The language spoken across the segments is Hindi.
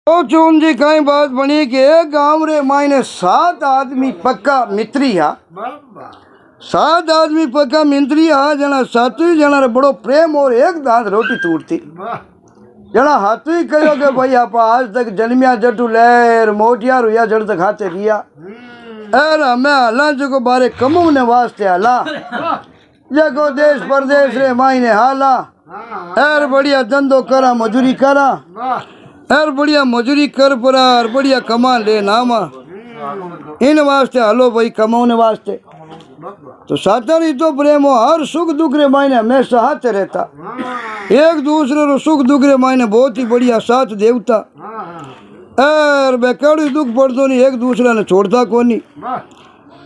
तो चून जी कई बात बनी कि एक गांव रे मायने 7 आदमी पक्का मित्री हा। 7 आदमी पक्का मित्री हा। जना 7 जना रे बड़ो प्रेम और एक दांत रोटी तोड़ती। जना हाथ ही कहो कि भाई आप आज तक जन्मिया जटू लहर मोटिया रुया जड़ तक खाते रिया एर हमें हाला जो बारे कमाने वास्ते हाला जगो देश परदेश रे मायने हाला एर बढ़िया धंधो करा मजूरी करा एर बढ़िया मजूरी कर परा और बढ़िया कमा ले नामा इन वास्ते हलो भाई कमाने वास्ते। तो सातारी तो प्रेम हो हर सुख दुख रे मायने हमेशा हाथ रहता एक दूसरे रो सुख दुख रे मायने बहुत ही बढ़िया साथ देवता एर बेकड़ी दुख पड़तो नहीं एक दूसरे ने छोड़ता कोनी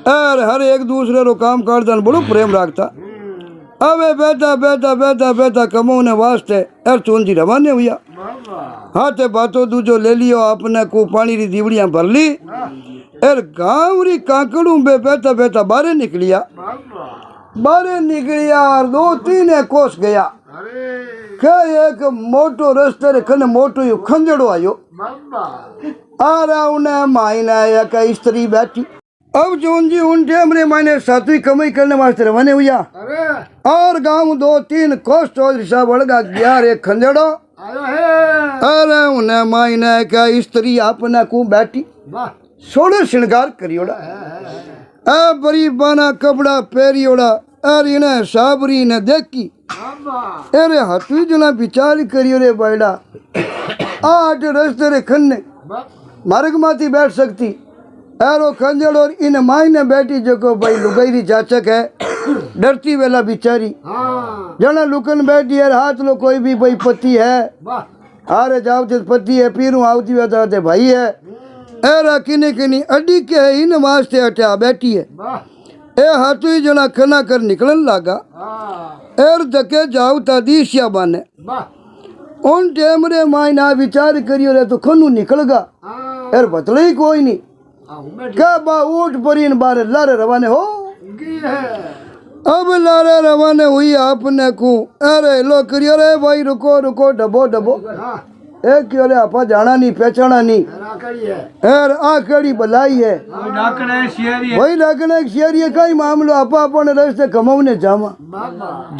एर हर एक दूसरे रो काम करता बड़ो प्रेम रखता। अबे बेटा बेटा बेटा बेटा कमाने वास्ते एर चूंजी रवाने हुआ हाथे बातों दूजो ले लियो अपने को पानी री दीवड़ियां भर ली एर गाँव री काकड़ू में बेटा बेटा बाहर निकलिया और 2-3 कोस गया के एक मोटो रस्ते रे कने मोटो यो खंजड़ो आयो आ रहा उन्हें मायना एक स्त्री बैठी। अब जोन जी उन टाइम रे मायने सातवीं कमाई करने वास्ते रवाने हुआ और गांव 2-3 कोस चौधरी साहब अड़गा गया रे खंजड़ो अरे उन्हें मायने का स्त्री अपने को बैठी सोड़े श्रृंगार करियोड़ा ए बड़ी बाना कपड़ा पहरियोड़ा अरे इन्हें साबरी ने देखी अरे हथवी जना विचार करियो रे बैडा आठ रस्ते रे खन्ने मार्ग माती बैठ सकती एरो खंजड़ और इन मायने बैठी जो भाई लुगाईरी जाचक है डरती वेला बिचारी जना लुकन बैठी है हाथ लो कोई भी भाई पति है अरे जाओ पति है पीरू आवती वे भाई है एरा किने किनी अड्डी के है इन वास्ते हटा बैठी है ए हाथू ही जना खना कर निकलन लागा एर धके जाओ ता दिशिया बाने उन टेम रे मायना विचार करियो रे तो खनु निकलगा एर बतले ही कोई नहीं क्या बा ऊट परीन बारे लारे रवाने हो अब लारे रवाने हुई आपने को अरे लो करियो रे भाई रुको रुको डबो डबो ए क्यों रे आपा जाना नहीं पहचाना नहीं एर आकड़ी बलाई है वही डाकने शियरी है कई मामलो आपा अपने रस्ते कमाने जावा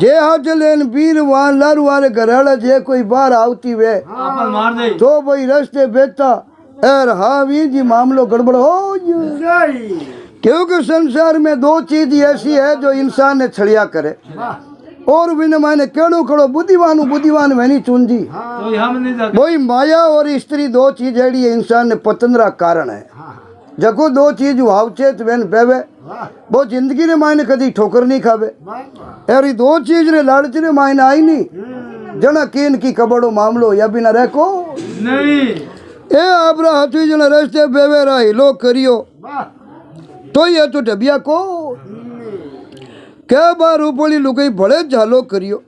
जे हाथ लेन बीर वान लारू वाले घराड़ा जे कोई बाहर आवती वे तो भाई रस्ते बेचता एर हाँ वी जी मामलो गड़बड़ हो क्योंकि संसार में 2 चीज ऐसी है जो इंसान ने छड़िया करे और बिन मायने केड़ो कड़ो बुद्धिवान वही चुनजी वही माया और स्त्री 2 चीज है इंसान ने पतंदरा कारण है जको 2 चीज वावचेत वेन पेवे वो जिंदगी रे मायने कदी ठोकर नहीं खावे और 2 चीज रे लालच रे मायने आई नहीं जना किन की कबड़ो मामलो या बिना रखो नहीं ए आपरा हाथी जना रस्ते बेवे रही लो करियो तो ये तो डबिया को क्या बार ऊपरी लुकई बड़े झालो करियो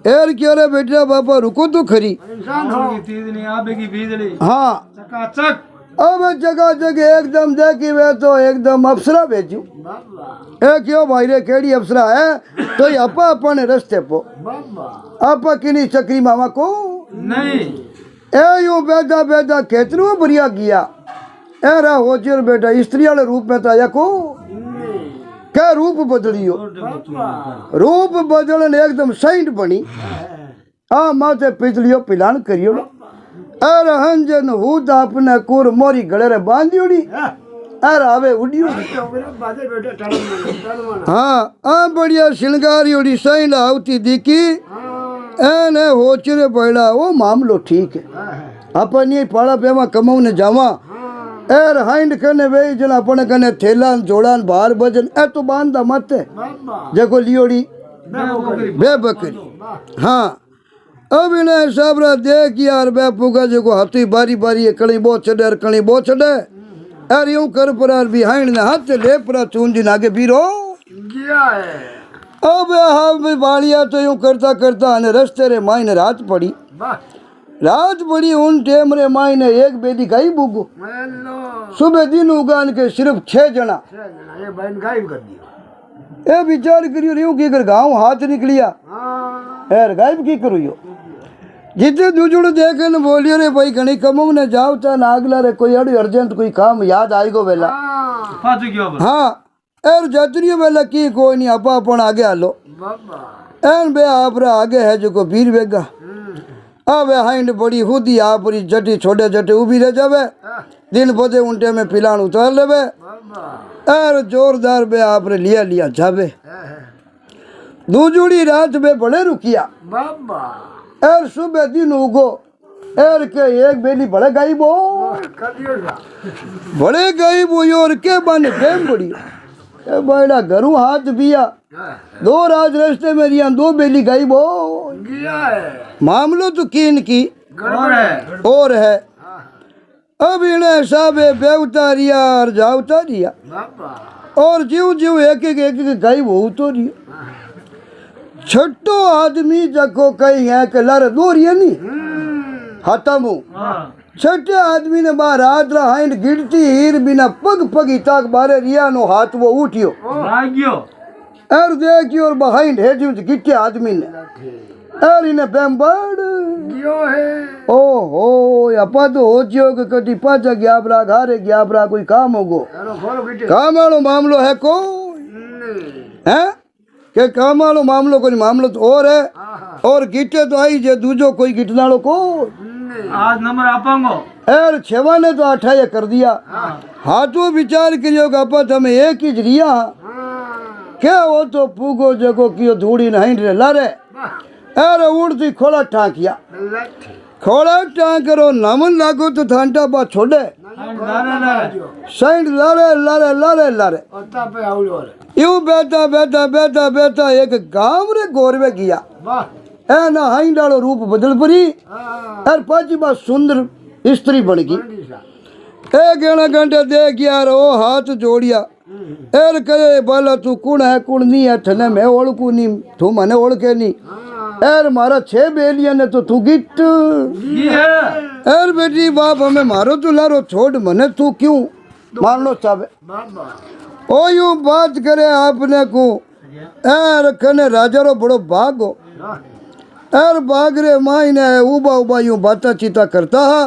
एर क्या रे बेटा बापा रुको तो खरी हाँ अब जगह जगह एकदम देखी वे तो एकदम अप्सरा भेजू ए क्यों भाई रे केड़ी अप्सरा है तो ये अपा अपने रस्ते पो आपा किनी चक्री मामा को नहीं ए यूं बेटा बेटा खेतरू बढ़िया किया एरा होचर बेटा स्त्री वाले रूप में ताया को क्या रूप बदलियो रूप बदलन एकदम साइंट बनी आ माथे पिछलियो पिलान करियो अरे हंजन हूत अपने कुर मोरी गले रे बांधियोड़ी अरे आवे उड़ियो हाँ आ बढ़िया श्रृंगारियोड़ी साइंट आवती दिखी एने होचरे बैड़ा वो मामलो ठीक है अपन ये पाड़ा पेमा कमाउने जावा एर हाइंड कने वे जना अपने कने थेलान जोड़ान बाहर बजन ए तो बांधा मत जको लियोड़ी बे बकरी हाँ अब इन्हें साबरा देख यार बे पुगा जको हाथी बारी बारी कणी बो छड़े और कणी बो छड़े एर यूं कर पर भी हाइंड ने हाथ ले पर चूंजी नागे बीरो गया है अब हाँ बालिया तो यूं करता करता ने रस्ते रे मायने रात पड़ी उन टेम रे मायने एक बेदी गाय बुगो सुबह दिन उगान के सिर्फ 6 जना ए विचार करियो यूं की कर गाँव हाथ निकलिया यार गायब की करो यो जिते दूजड़ देखे न बोलियो रे भाई घणी कमो ने जाओ ता नागला रे कोई अड़ी अर्जेंट कोई काम याद आएगो वेला हाँ एर जतरियो वेला की कोई नहीं आपा अपन आगे आलो एन बे आपरा आगे है जो को वीर वेगा आवे हाइंड बड़ी खुदी आपरी जटी छोटे जटे उभी रह जावे दिन बजे उनटे में पिलान उतार लेवे एर जोरदार बे आपरे लिया लिया जावे दूजुड़ी रात में बड़े रुकिया एर सुबह दिन उगो एर के एक बेली बड़े गायब हो बड़े गायब हुई और के बन गेम बड़ी बड़ा घरू हाथ बिया दो राज रास्ते में रिया दो बेली गायब हो मामलो तो कीन की और है अब इन्हें साबे बेवता रिया और जावता रिया और जीव जीव एक एक गायब हो तो रिया छठो आदमी जको कहीं है कि लर दूर ये नहीं हतमू छठे आदमी ने बार हाथ हाइंड गिरती हीर बिना पग पगी तक बारे रिया नो हाथ वो उठियो और देखियो और बहाइंड है जो गिट्टे आदमी ने और इन्हें बेम्बड़ ओ हो अपा तो हो जियो कि कटी पाचा गया बरा घारे गया बरा कोई काम होगो काम वालो मामलो है को हैं के काम वालो मामलो कोई मामलो तो और है और गिटे तो आई जे दूजो कोई गिटनालो को आज नंबर आपांगो एर छेवा ने तो 28 कर दिया हाथों विचार करियो कि आपा हमें एक ही रिया क्या वो तो पूगो जगो कियो धूड़ी नहीं रे लारे एर उड़ती खोला टांकिया खोला टांकरो नमन लागो तो थांटा बा छोड़े साइड लारे लारे लारे लारे यूं बैठा बैठा बैठा बैठा एक गांव रे गोरवे गया ए ना हाई डालो रूप बदल परी और पाची बात सुंदर स्त्री बन गई एक घंटे देख यार ओ हाथ जोड़िया एर कहे बाला तू कुण है कुण नहीं है थने मैं ओळखू नहीं तू मने ओळखे नहीं एर मारा 6 बेलिया ने तो तू गिट एर बेटी बाप हमें मारो तू लारो छोड़ मने तू क्यों मारनो चाहे ओ यूं बात करे आपने को एर कने राजा रो बड़ो भाग हो एर भाग रे मायने उबा उबा यूं बाता चीता करता है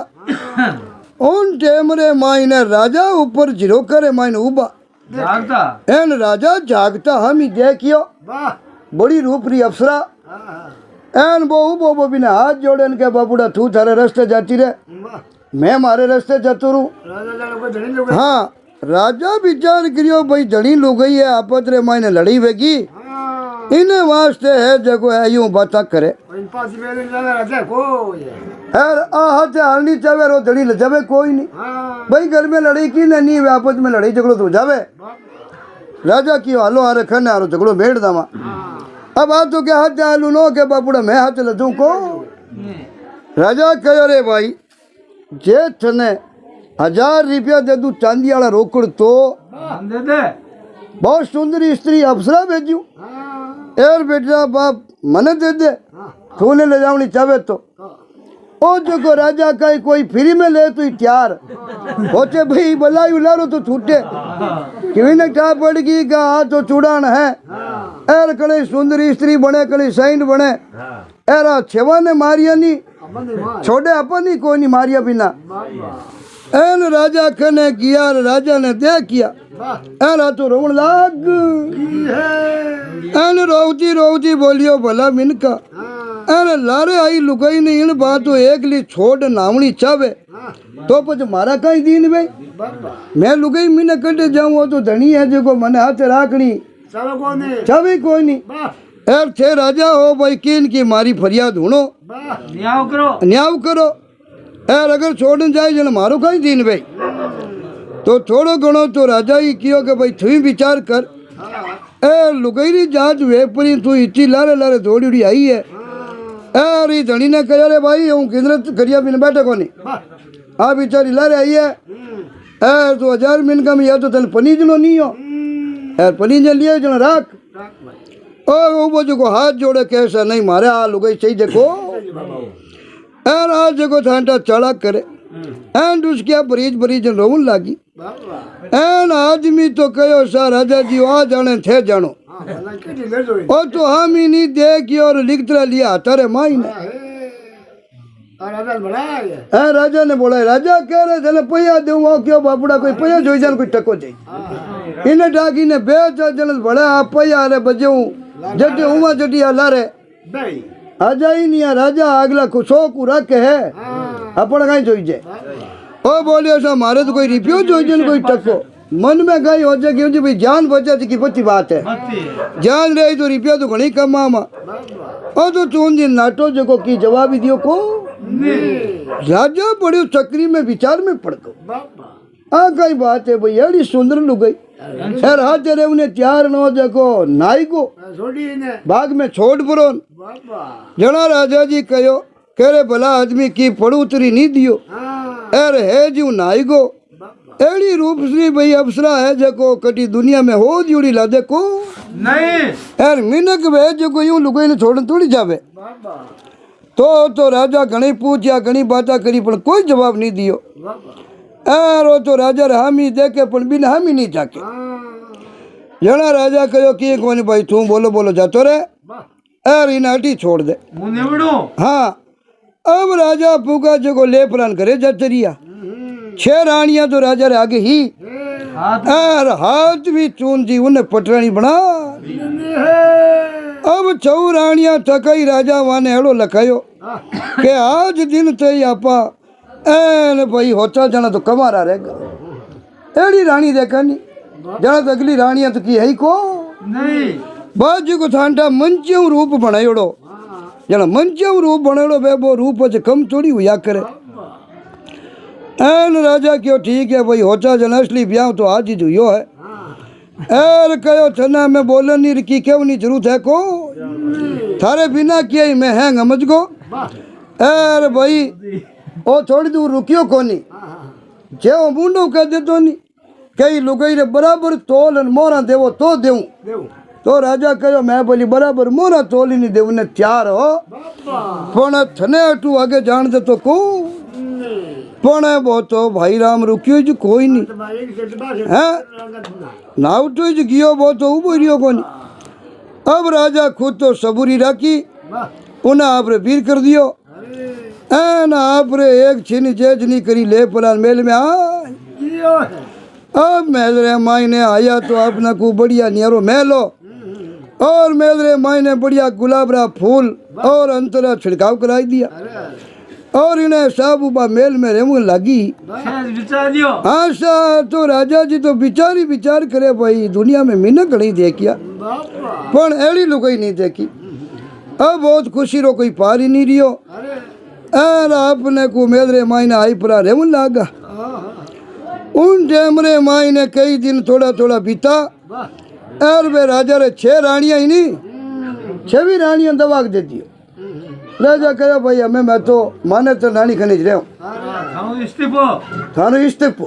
उन टेम रे मायने राजा ऊपर जिरो करे मायने उबा जागता एन राजा जागता हम ही देखियो बड़ी रूपरी अप्सरा एन बो बिना हाथ जोड़े के बाबूड़ा तू थारे रास्ते जाती रे मैं मारे रास्ते जातो रू हाँ राजा विचार करियो भाई जड़ी लो गई है आपत रे मायने लड़ी वेगी इन्हें वास्ते है जगो है यूं बाता करे यार हाथ हालनी चाहे रो जड़ी लजावे कोई नहीं भाई घर में लड़ी की नहीं आपस में लड़ी झगड़ो तो जावे राजा की हालो हारे खने हारो झगड़ो भेड़ दामा अब आ तो क्या हाथ हालू नो के बाबूड़ा मैं हाथ लजू को राजा कहो रे भाई जे थने 1000 रुपया दे दू चांदी वाला रोकड़ तो दे दे बहुत सुंदर स्त्री अप्सरा भेजू एर बेटा बाप मने दे दे तूने ले जावनी चाहे तो ओ जो को राजा का कोई फ्री में ले तो तैयार होते भाई बलाई उलारो तो छूटे क्यों न क्या पड़गी का तो चुड़ान है एर कड़े सुंदर स्त्री बने कड़े साइंड बने एरा छेवा ने मारिया नहीं छोड़े अपन नहीं कोई नहीं मारिया बिना एन राजा कने किया राजा ने दे किया एरा तो रोवन लाग एन रोवती रोवती बोलियो भला मिनका अरे लारे आई लुगाई ने इन बात तो एक ली छोड़ नावनी चावे तो पछ मारा कहीं दीन भाई मैं लुगाई मीने कटे जाऊँ तो धनी है जो को मने हाथ राखनी चावे कोई नहीं एर थे राजा हो भाई किन की मारी फरियाद ढूंढो न्याव करो एर अगर छोड़न जाए जन मारो कहीं दीन भाई तो थोड़ो घणो तो राजा ही कियो कि भाई तू विचार कर ए लुगाई जांच वेपरी तू इतनी लारे लारे दौड़ी उड़ी आई है अरे धनी ने कहा रे भाई हूँ किधर करिया बिन बैठे को नहीं हाँ बेचारी ला रही है ए तो 1000 मिन का या तो तेल पनीज लो नहीं हो यार पनीज लिए जन राख ओ वो जो को हाथ जोड़े कैसा नहीं मारे आ लुगाई सही देखो यार आज जगो थांटा चढ़ा करे एंड उसके बरीज बरीज रोवन लागी एन आदमी तो कहो सा राजा जी आ जाने थे जानो ओ तो हम ही नहीं देखी और लिखता लिया तारे माई ने राजा ने बोला राजा कह रहे थे पैया दू क्यों बापड़ा कोई पैया जो जान कोई टको चाहिए इन्हें डाकी ने बेच जन बड़ा आप पैया रे बजे जटे उमा जटी हला रे आ जाई नहीं राजा अगला शौक रख है अपन कहीं जोईजे ओ बोलियो सा मारे तो कोई रिपियो जोईजे कोई टको मन में कहीं हो जाए क्यों भाई जान बचा की पति बात है जान रही तो रिपिया तो घनी कमामा ओ तो चून दिन नाटो जो की जवाब ही दियो को राजा बड़े चक्री में विचार में पड़ गो आ कई बात है भाई अड़ी सुंदर लुक गई यार हाथ तेरे उन्हें त्यार न देखो नाई को बाग में छोड़ पुरो जना राजा जी कहो कह रे भला आदमी की पड़ू उतरी नहीं दियो अरे है जी नाई को एड़ी रूप श्री भाई अप्सरा है जको कटी दुनिया में हो जुड़ी ला देखो नहीं यार मिनक वे जो यूं लुगाई ने छोड़ थोड़ी जावे तो राजा घणी पूछया घणी बातें करी पर कोई जवाब नहीं दियो रो तो राजा हामी देखे पर बिना हामी नहीं जाके जना राजा कहो कि कोनी भाई तू बोलो बोलो जातो रे यार इन अटी छोड़ दे हाँ अब राजा पूगा जो ले प्राण करे जतरिया 6 रानियां तो राजा रे आगे ही यार हाथ भी चून जी उन्हें पटरानी बना अब 4 रानियां थकाई राजा वाने एड़ो लखायो के आज दिन ते आपा एन भाई होता जाना तो कमारा रहेगा एड़ी रानी देखा नहीं जाना तो अगली रानियां तो की है को नहीं बाजू को थांटा मंचियों रूप बनायोड़ो जना मंचियों रूप बनायोड़ो वे वो रूप से कम थोड़ी हुआ करे एन राजा क्यों ठीक है भाई होता जना असली ब्याह तो आज ही जो यो है एर कहो छना में बोलन नहीं की क्यों नहीं जरूरत है को थारे बिना किया ही मैं है समझ गो एर भाई ओ थोड़ी दूर रुकियो कोनी जे वो मुंडो कह दे तो नहीं कई लुगाई रे बराबर तोल मोरा देवो तो देऊं तो राजा कहो मैं बोली बराबर मोरा तोल ही नहीं देव ने तैयार हो पण थने अटू आगे जान दे तो को पण वो तो भाई राम रुकियो जो कोई नहीं है ना उठो जो गियो वो तो उबो रियो कोनी अब राजा खुद तो सबूरी राखी उन्हें आपरे वीर कर दियो एन आपरे एक छिन जेज नहीं करी ले पलान मेल में अब मेल रे मायने आया तो अपना को बढ़िया नियारो मेलो और मेल रे मायने बढ़िया गुलाबरा फूल और अंतरा छिड़काव कराई दिया और इन्हें साबुबा मेल में रेमू लगी हाँ सा तो राजा जी तो विचार ही विचार करे भाई दुनिया में मिनक नहीं देखिया पर एड़ी लुगाई नहीं देखी अब बहुत खुशी रो कोई पार ही नहीं रियो एर आपने को मेरे मायने आई परा रेमन लागा उन टेमरे मायने कई दिन थोड़ा थोड़ा बीता एर वे राजा रे 6 रानियां ही नहीं 6 रानियां दवा दे दियो राजा कहो भाई हमें मैं तो माने तो नानी खनिज रहे थानो इस्तीफो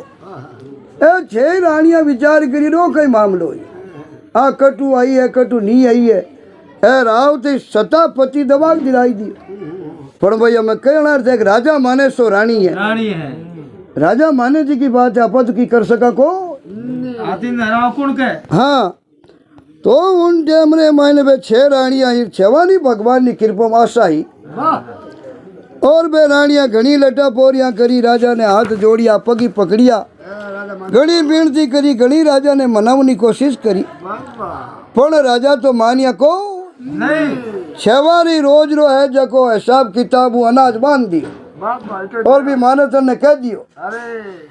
6 रानियां विचार करी रो कई मामलो आ कटू आई है कटू नहीं आई है एर आवते सतापति दवा दिलाई दी पर भाई हमें कहना है कि राजा माने सो रानी है राजा माने जी की बात है अपन तो की कर सका को हाँ तो उन टेमरे मायने में 6 रानियां छवानी भगवान की कृपा में आशा ही और बे रानियां घनी लटा पोरियां करी राजा ने हाथ जोड़िया पगी पकड़िया घनी विनती करी घनी राजा ने मनावनी कोशिश करी पर राजा तो मानिया को नहीं छवारी रोज रो है जको हिसाब किताब अनाज बांध दियो और भी मानतन ने कह दियो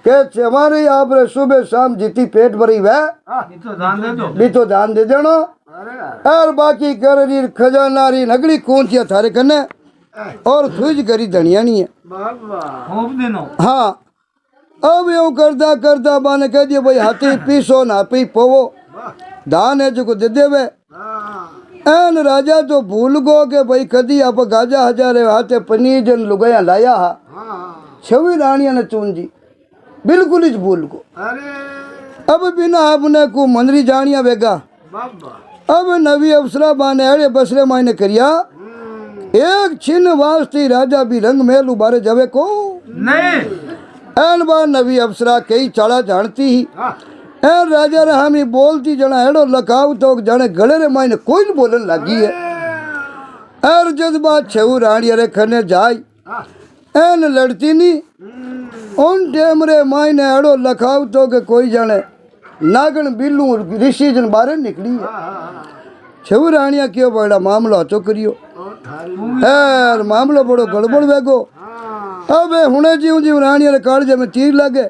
के छवारी आप रे सुबह शाम जीती पेट भरी वह भी तो दान दे देनो और बाकी कररी खजानारी नगड़ी कौनसिया थारे कने और खुज करी धनियानी है हाँ अब यूं करदा करदा बाने कह दियो भाई हाथी पीसो ना पी पोवो दान है जो दे देवे एन राजा तो भूल गो के भाई कदी आप गाजा हजारे हाथे पनीर जन लुगाया लाया हा 6 रानिया ने चून जी बिल्कुल ही भूल गो अब बिना आपने को मंदरी जानिया बेगा अब नवी अफसरा बाने अड़े बसरे मायने करिया एक छिन वास्ती राजा भी रंग महल उबारे जावे को नहीं एन बार नवी अफसरा कई चाड़ा जानती ही एन राजा रे हमी बोलती जना एड़ो लखाव तो जाने गले रे मायने कोई न बोलन लगी है एर जद बात 6 रानिया रे खने जाई एन लड़ती नहीं उन टेम रे मायने अड़ो लखाव तो के कोई जाने नागन बिल्लू ऋषि जन बारे निकली है छवराणिया क्यों बड़ा मामलो चोकरियो यार मामलो बड़ो गड़बड़ वेगो अब हुणे जीव जीव राणिया रे काळजे में तीर लगे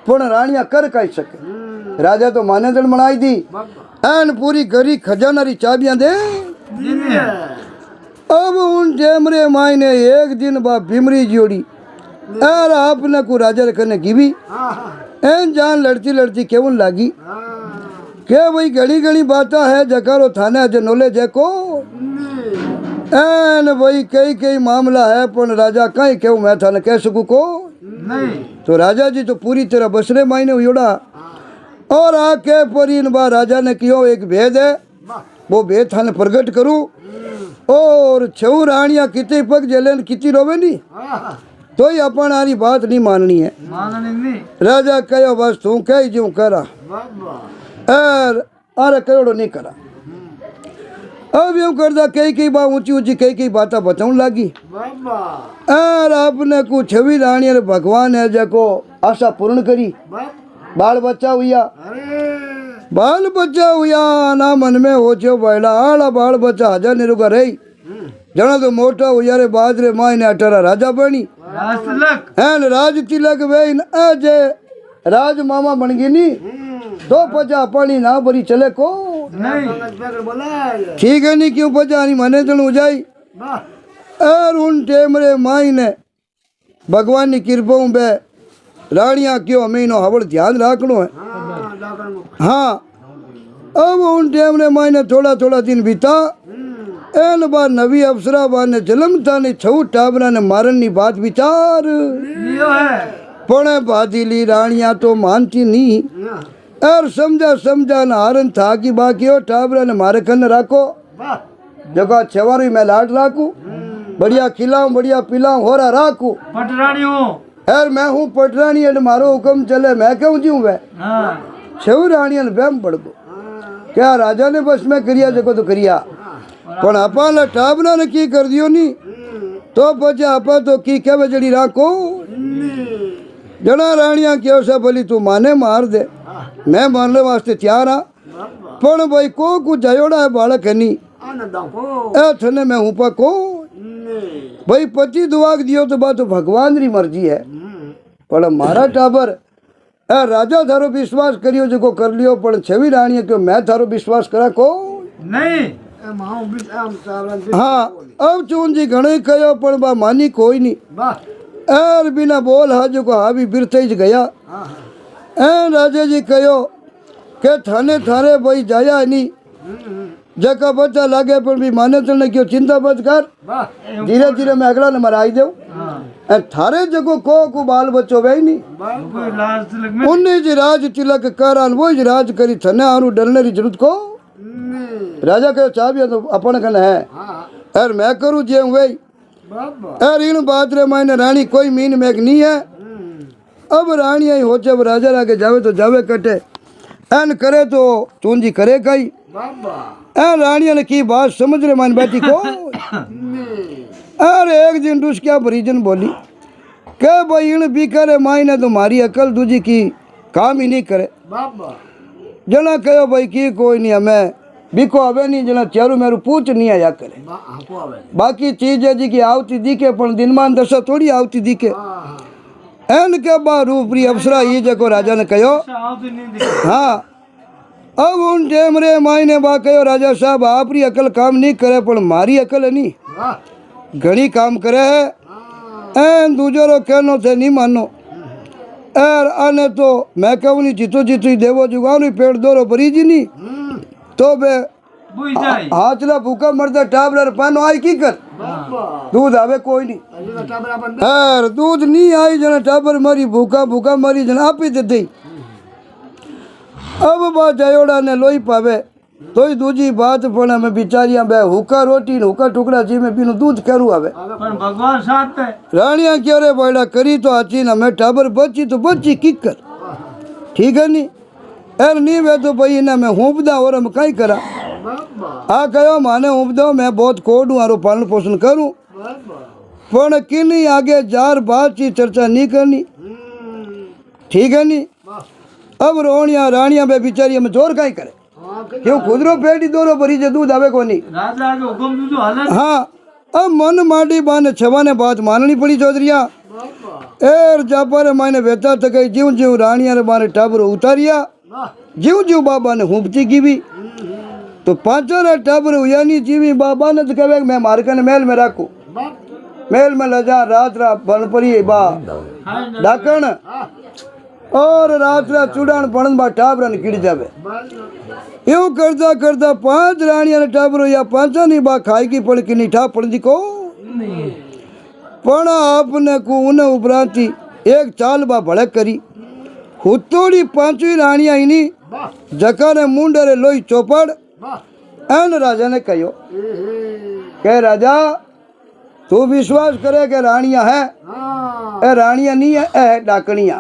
पण राणिया कर काई सके राजा तो माने दण बनाई दी एन पूरी गरी खजाना री चाबियां दे अब उन टेमरे मायने एक दिन बा बिमरी जोड़ी यार आपने को राजा रे कने गिवी एन जान लड़ती लड़ती केवन लागी के भाई घड़ी घड़ी बात है जकारो थाने अज नॉलेज है को एन भाई कई कई मामला है पण राजा कहीं केव मैं थाने कह सकूं को नहीं तो राजा जी तो पूरी तरह बसरे मायने उड़ा और आके परीन बा राजा ने कियो एक भेद है वो भेद थाने प्रगट करूं और छऊ रानिया कितनी पग जलन कितनी रोवे नहीं तो ही अपन आरी बात नहीं माननी है राजा कहो बस तू कही जो करा अरे करोड़ो नहीं करा अब यूं करदा कई बात ऊंची ऊंची कई बात बताऊं लगी अरे आपने कुछ छवि रानी भगवान है जको आशा पूर्ण करी बाल बच्चा हुआ ना मन में हो चो बैला आला बाल बच्चा हजार निरुगा रही जना तो मोटा हुआ रे बाजरे मायने 18 राजा बनी है राज तिलक वे जे राज मामा बन गई नी दो पचा पानी ना भरी चले को ठीक है नहीं क्यों पचा नहीं मने तन हो जाई और उन टेमरे माई ने भगवान की कृपा बे रानिया क्यों महीनों हवड़ ध्यान रखनो है हाँ अब उन टेमरे माई ने थोड़ा थोड़ा दिन बीता एन बार नवी अफसरा बार ने जन्मता ने छऊ टाबरा ने मारन नी बात विचार पणे बादीली रानिया तो मानती नहीं और समझा ना हारन था कि बाकी हो टाबरा ने मारे कन राखो जगह छवारी में लाट राखू बढ़िया खिलाऊं बढ़िया पिलाऊं हो रहा राखू पटरानी हूँ यार मैं हूँ पटरानी है मारो हुक्म चले मैं क्यों जीऊं वे छऊ रानिया ने बहम पड़ गो क्या राजा ने बस में करिया जगो तो करिया पण आपा ने टाबरा ने की कर दियो नी तो पचे आपा तो की क्या बजड़ी राखो जना रानिया क्यों से बोली तू माने मार दे मैं मारने वास्ते तैयार हाँ पण भाई को कुछ जयोड़ा है बालक है नहीं थने मैं हूँ को भाई पति दुआ दियो तो बात तो भगवान री मर्जी है पण मारा टाबर राजा थारो विश्वास करियो जो कर लियो पण छवि रानिया क्यों मैं थारो विश्वास करा को नहीं हाँ अब चून जी घणे कहो पण बा मानी कोई नहीं एर बिना बोल हाजो को हावी बिरते ही गया राजा जी कहो के थाने थारे भाई जाया नहीं जका बच्चा लागे पर भी माने तो ने क्यों चिंता मत कर धीरे धीरे मैं अगला नंबर आई दे थारे जगो को बाल बच्चो वे नहीं उन्हें जी राज तिलक करान वो जी राज करी थने आरू डरने री जरूरत को राजा कहो चाबिया तो अपन कन है यार मैं करूँ जे वे यार इन बात रे मायने रानी कोई मीन मेघ नहीं है अब रानी आई हो जब राजा लागे जावे तो जावे कटे एन करे तो चूंजी करे कई एन रानिया ने की बात समझ रे मान बैठी को अरे एक दिन दुष्क्या परिजन बोली के भाई इन बीकारे मायने तुम्हारी अकल दूजी की काम ही नहीं करे जना कहो भाई की कोई नहीं हमें बिको अवे नहीं जना चारू मेरू पूछ नहीं आया करे बाकी चीज है जी की आवती दिखे पण दिनमान दशा थोड़ी आवती दिखे एन के बा रूपरी अफसरा ये जको राजा ने कहो हाँ अब उन टेमरे मायने बा कहो राजा साहब आपरी अकल काम नहीं करे पण मारी अकल है नहीं घणी काम करे है एन दूजरो कहनो थे नहीं मानो एर आने तो मैं कहूँ नहीं जीतो जीतो ही देवो जुगानु पेड़ दोरो भरी जी नहीं तो बे हाथला भूखा मरदा टाबरा पानो आई की कर दूध आवे कोई नहीं यार दूध नहीं आई जना टाबर मरी भूखा भूखा मरी जना आप ही दे दे अब बात जयोड़ा ने लोई पावे तो ही दूजी बात पण में बिचारियां बे हुका रोटी ने हुका टुकड़ा जी में पीनो दूध करू आवे पण भगवान साथ है रानिया क्यों रे बड़ा करी तो आची ना मैं टाबर बची तो बची की कर ठीक है नहीं एर नहीं वे तो भाई ना मैं हुपदा और हम कहीं करा आ कहो माने हुप दो मैं बहुत कोड हूँ आरो पालन पोषण करूँ पण किन्हीं आगे जार बात की चर्चा नहीं करनी, ठीक है नहीं। अब रोनिया रानिया बे बिचारी में जोर काई करे, क्यों खुदरो पेटी दोरो भरी जे दूध आवे कोनी। राजा के हुक्म दूजो हालत हाँ, अब मन माटी बाने छवाने बात माननी पड़ी चौधरिया। एर जापर मायने बेता तक जीव जीव रानिया रे बाने टाबरो उतारिया, जीव जीव बाबा ने हुंपती की भी तो पांचों रे टाबरो यानी जीवी बाबा ने तो कहे मैं मारकन महल में राखू, महल में लजा रात रा बनपरी बा डाकण और रात रा चूड़ान पड़न बा टाबरन किड़ जावे। यूं करता करता 5 रानिया ने टाबरो या 5 नी बा खाई की पड़ की निठा पड़ दी को पण आपने को उन्हें उपरांती एक चाल बा भड़क करी हुतोड़ी 5वीं रानिया इनी जका ने मुंडे रे लोई चौपड़ एन राजा ने कहो के राजा तू विश्वास करे के रानिया है, ए रानिया नहीं है, ए डाकनिया।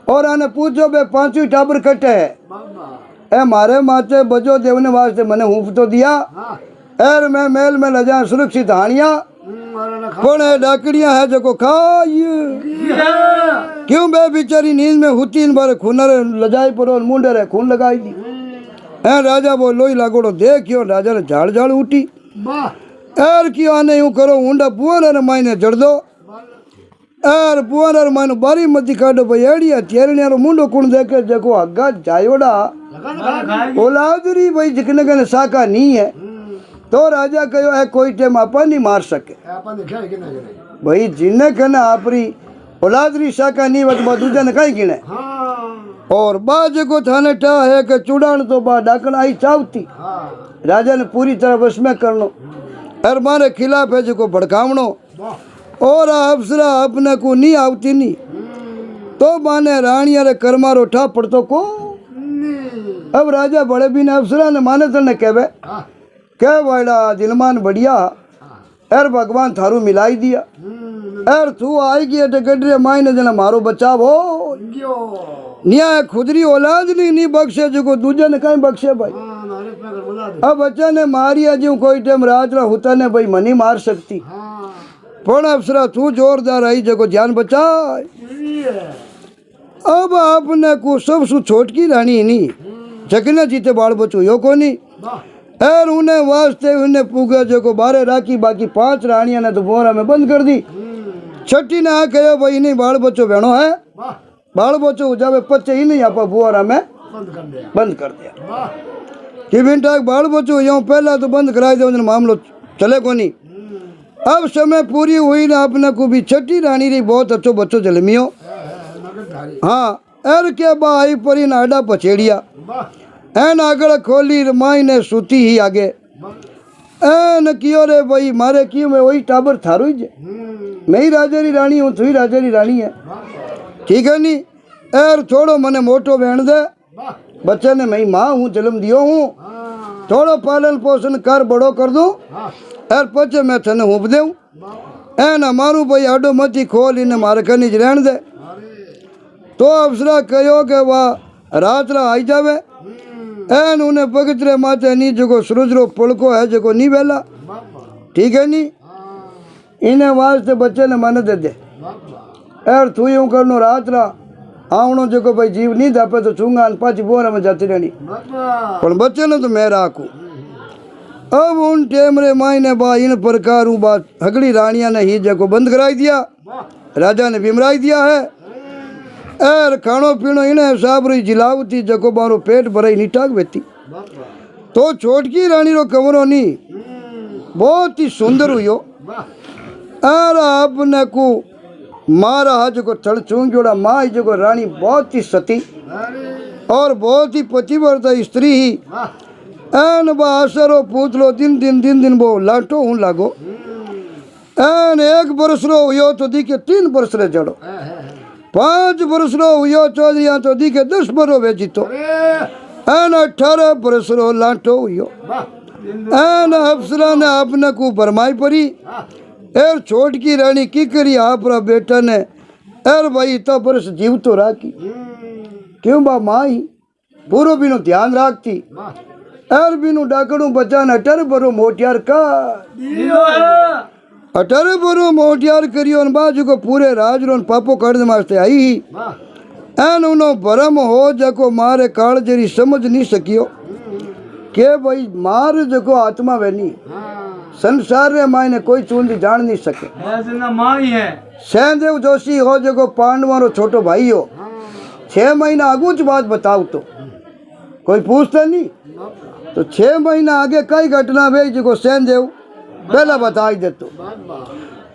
और आने पूछो बे 5वीं टाबर कटे है, ए मारे माथे बजो देवने वास्ते मने हुंफ तो दिया, एर मैं मेल में लजा सुरक्षित हानिया कौन है डाकड़िया है जो को खाई क्यों बे बिचारी नींद में हुती इन बार खून लजाई पर और मुंडे रे खून लगाई दी। है राजा वो लोई लागोड़ो देखियो राजा ने झाड़ झाड़ उठी एर क्यों आने यूं करो ऊंडा पुअर मायने जड़ दो एर पुअर मायने बारी मती काटो भाई एड़िया तेरनिया रो मुंडो कुण देखे देखो अग्गा जायोड़ा ओलादरी भाई जिकने कने साका नहीं है तो राजा कहो है कोई टेम आपा नहीं मार सके भाई जिन्ने कने आपरी औलादरी शाखा नहीं वत दूजा ने कहीं गिने और बाज को थाने टा है कि चुड़ान तो बा डाकन आई चावती राजा ने पूरी तरह वश में करनो और मारे खिलाफ है जो भड़कावनो और अफसरा अपने को नहीं आवती नहीं तो माने रानिया रे करमारो ठा पड़तो को। अब राजा बड़े भी ने अफसरा ने माने तो ने कहवे क्या बड़ा दिलमान बढ़िया एर भगवान थारू मिलाई दिया एर तू आएगी अटे गडरे मायने जना मारो बचाव हो निया खुदरी औलाद नहीं बख्शे जो दूजे ने कहीं बख्शे भाई। अब बच्चा ने मारिया जो कोई टाइम रात रा होता ने भाई मनी मार सकती पण अफसरा तू जोरदार आई जगो जान बचाए। अब आपने को सब सु छोटकी रानी नहीं जगने जीते बाल बचो यो को नहीं एर उन्हें वास्ते उन्हें पुगे जो को बारे राखी बाकी 5 रानिया ने तो बोरा में बंद कर दी। छठी ने आ कहो भाई नहीं बाल बच्चो बहनो है बाल बच्चो हो जावे पच्चे ही नहीं आप बुआरा में बंद कर दिया कि बिंटा बाल बच्चो यूँ पहला तो बंद कराई दो मामलो चले को नहीं। अब समय पूरी हुई ना अपने को भी छठी रानी रही बहुत अच्छो बच्चो जलमियो हाँ एर के बा आई परी नाडा पछेड़िया एन आगड़ खोली माई ने सूती ही आगे एन कियो रे भाई मारे क्यों मैं वही टाबर थारू ही मैं ही राजा री रानी हूँ तू ही राजा री रानी है ठीक है नहीं एर थोड़ो मने मोटो बहन दे बच्चे ने मैं माँ हूँ जन्म दियो हूँ थोड़ो पालन पोषण कर बड़ो कर दूँ एर पचे मैं थने हुप दूँ एन हमारू भाई आडो मती खोल इन्हें मारे खनिज रहन दे। तो अफसरा कहो के वाह रात रा आई जावे एन उन्हें पगतरे माथे नी जो सूरजरो पड़को है जो नहीं वेला ठीक है नी इन्हें वास्ते बच्चे ने मन दे दे एर तू यूं करनो रात रा आवनो जो भाई जीव नहीं दापे तो चूंगा पाची बोरा में जाती रहनी पर बच्चे ने तो मैं राखू। अब उन टेम रे माई ने बा इन प्रकार बात हगड़ी रानिया ने ही जगह बंद कराई दिया राजा ने बिमराई दिया है एर खानो पीनो इन्हें हिसाब रही जिलावती जको बारो पेट भराई निटाक बेती तो छोटकी रानी रो कमरो नी बहुत ही सुंदर हुई एर आपने को मारा जो थड़ चूंग जोड़ा माँ जो रानी बहुत ही सती और बहुत ही पतिव्रता स्त्री ही एन बा असरो पूतलो दिन दिन दिन दिन वो लाटो हूँ लागो एन 1 बरस रो हुयो तो दी के 3 बरस रे जड़ो 5 बरस रो हुयो चौधरी तो दी के 10 बरो वेची तो एन 18 बरस रो लाटो हुयो एन अफसरा ने आपने को भरमाई परी एर छोट की रानी की करी आप रा बेटा ने एर भाई इतना बरस जीव तो राखी क्यों बा माई पूरो बिनो ध्यान राखती एर बिनु डाकड़ू बचा न टर बरो मोटियार का अठारह बरो मोटियार करियो न बाजू को पूरे राज रो पापो काढ़ने वास्ते आई एन उनो भरम हो जको मारे काल जरी समझ नहीं सकियो के भाई मार जको आत्मा वेनी संसार रे मायने कोई चूंदी जान नहीं सके ऐसे ना माँ ही है सहदेव जोशी हो जको पांडवा रो छोटो भाई हो 6 महीना आगू च बात बताओ तो कोई पूछता नहीं तो 6 महीना आगे कई घटना वे जको सहदेव पहला बताई देतो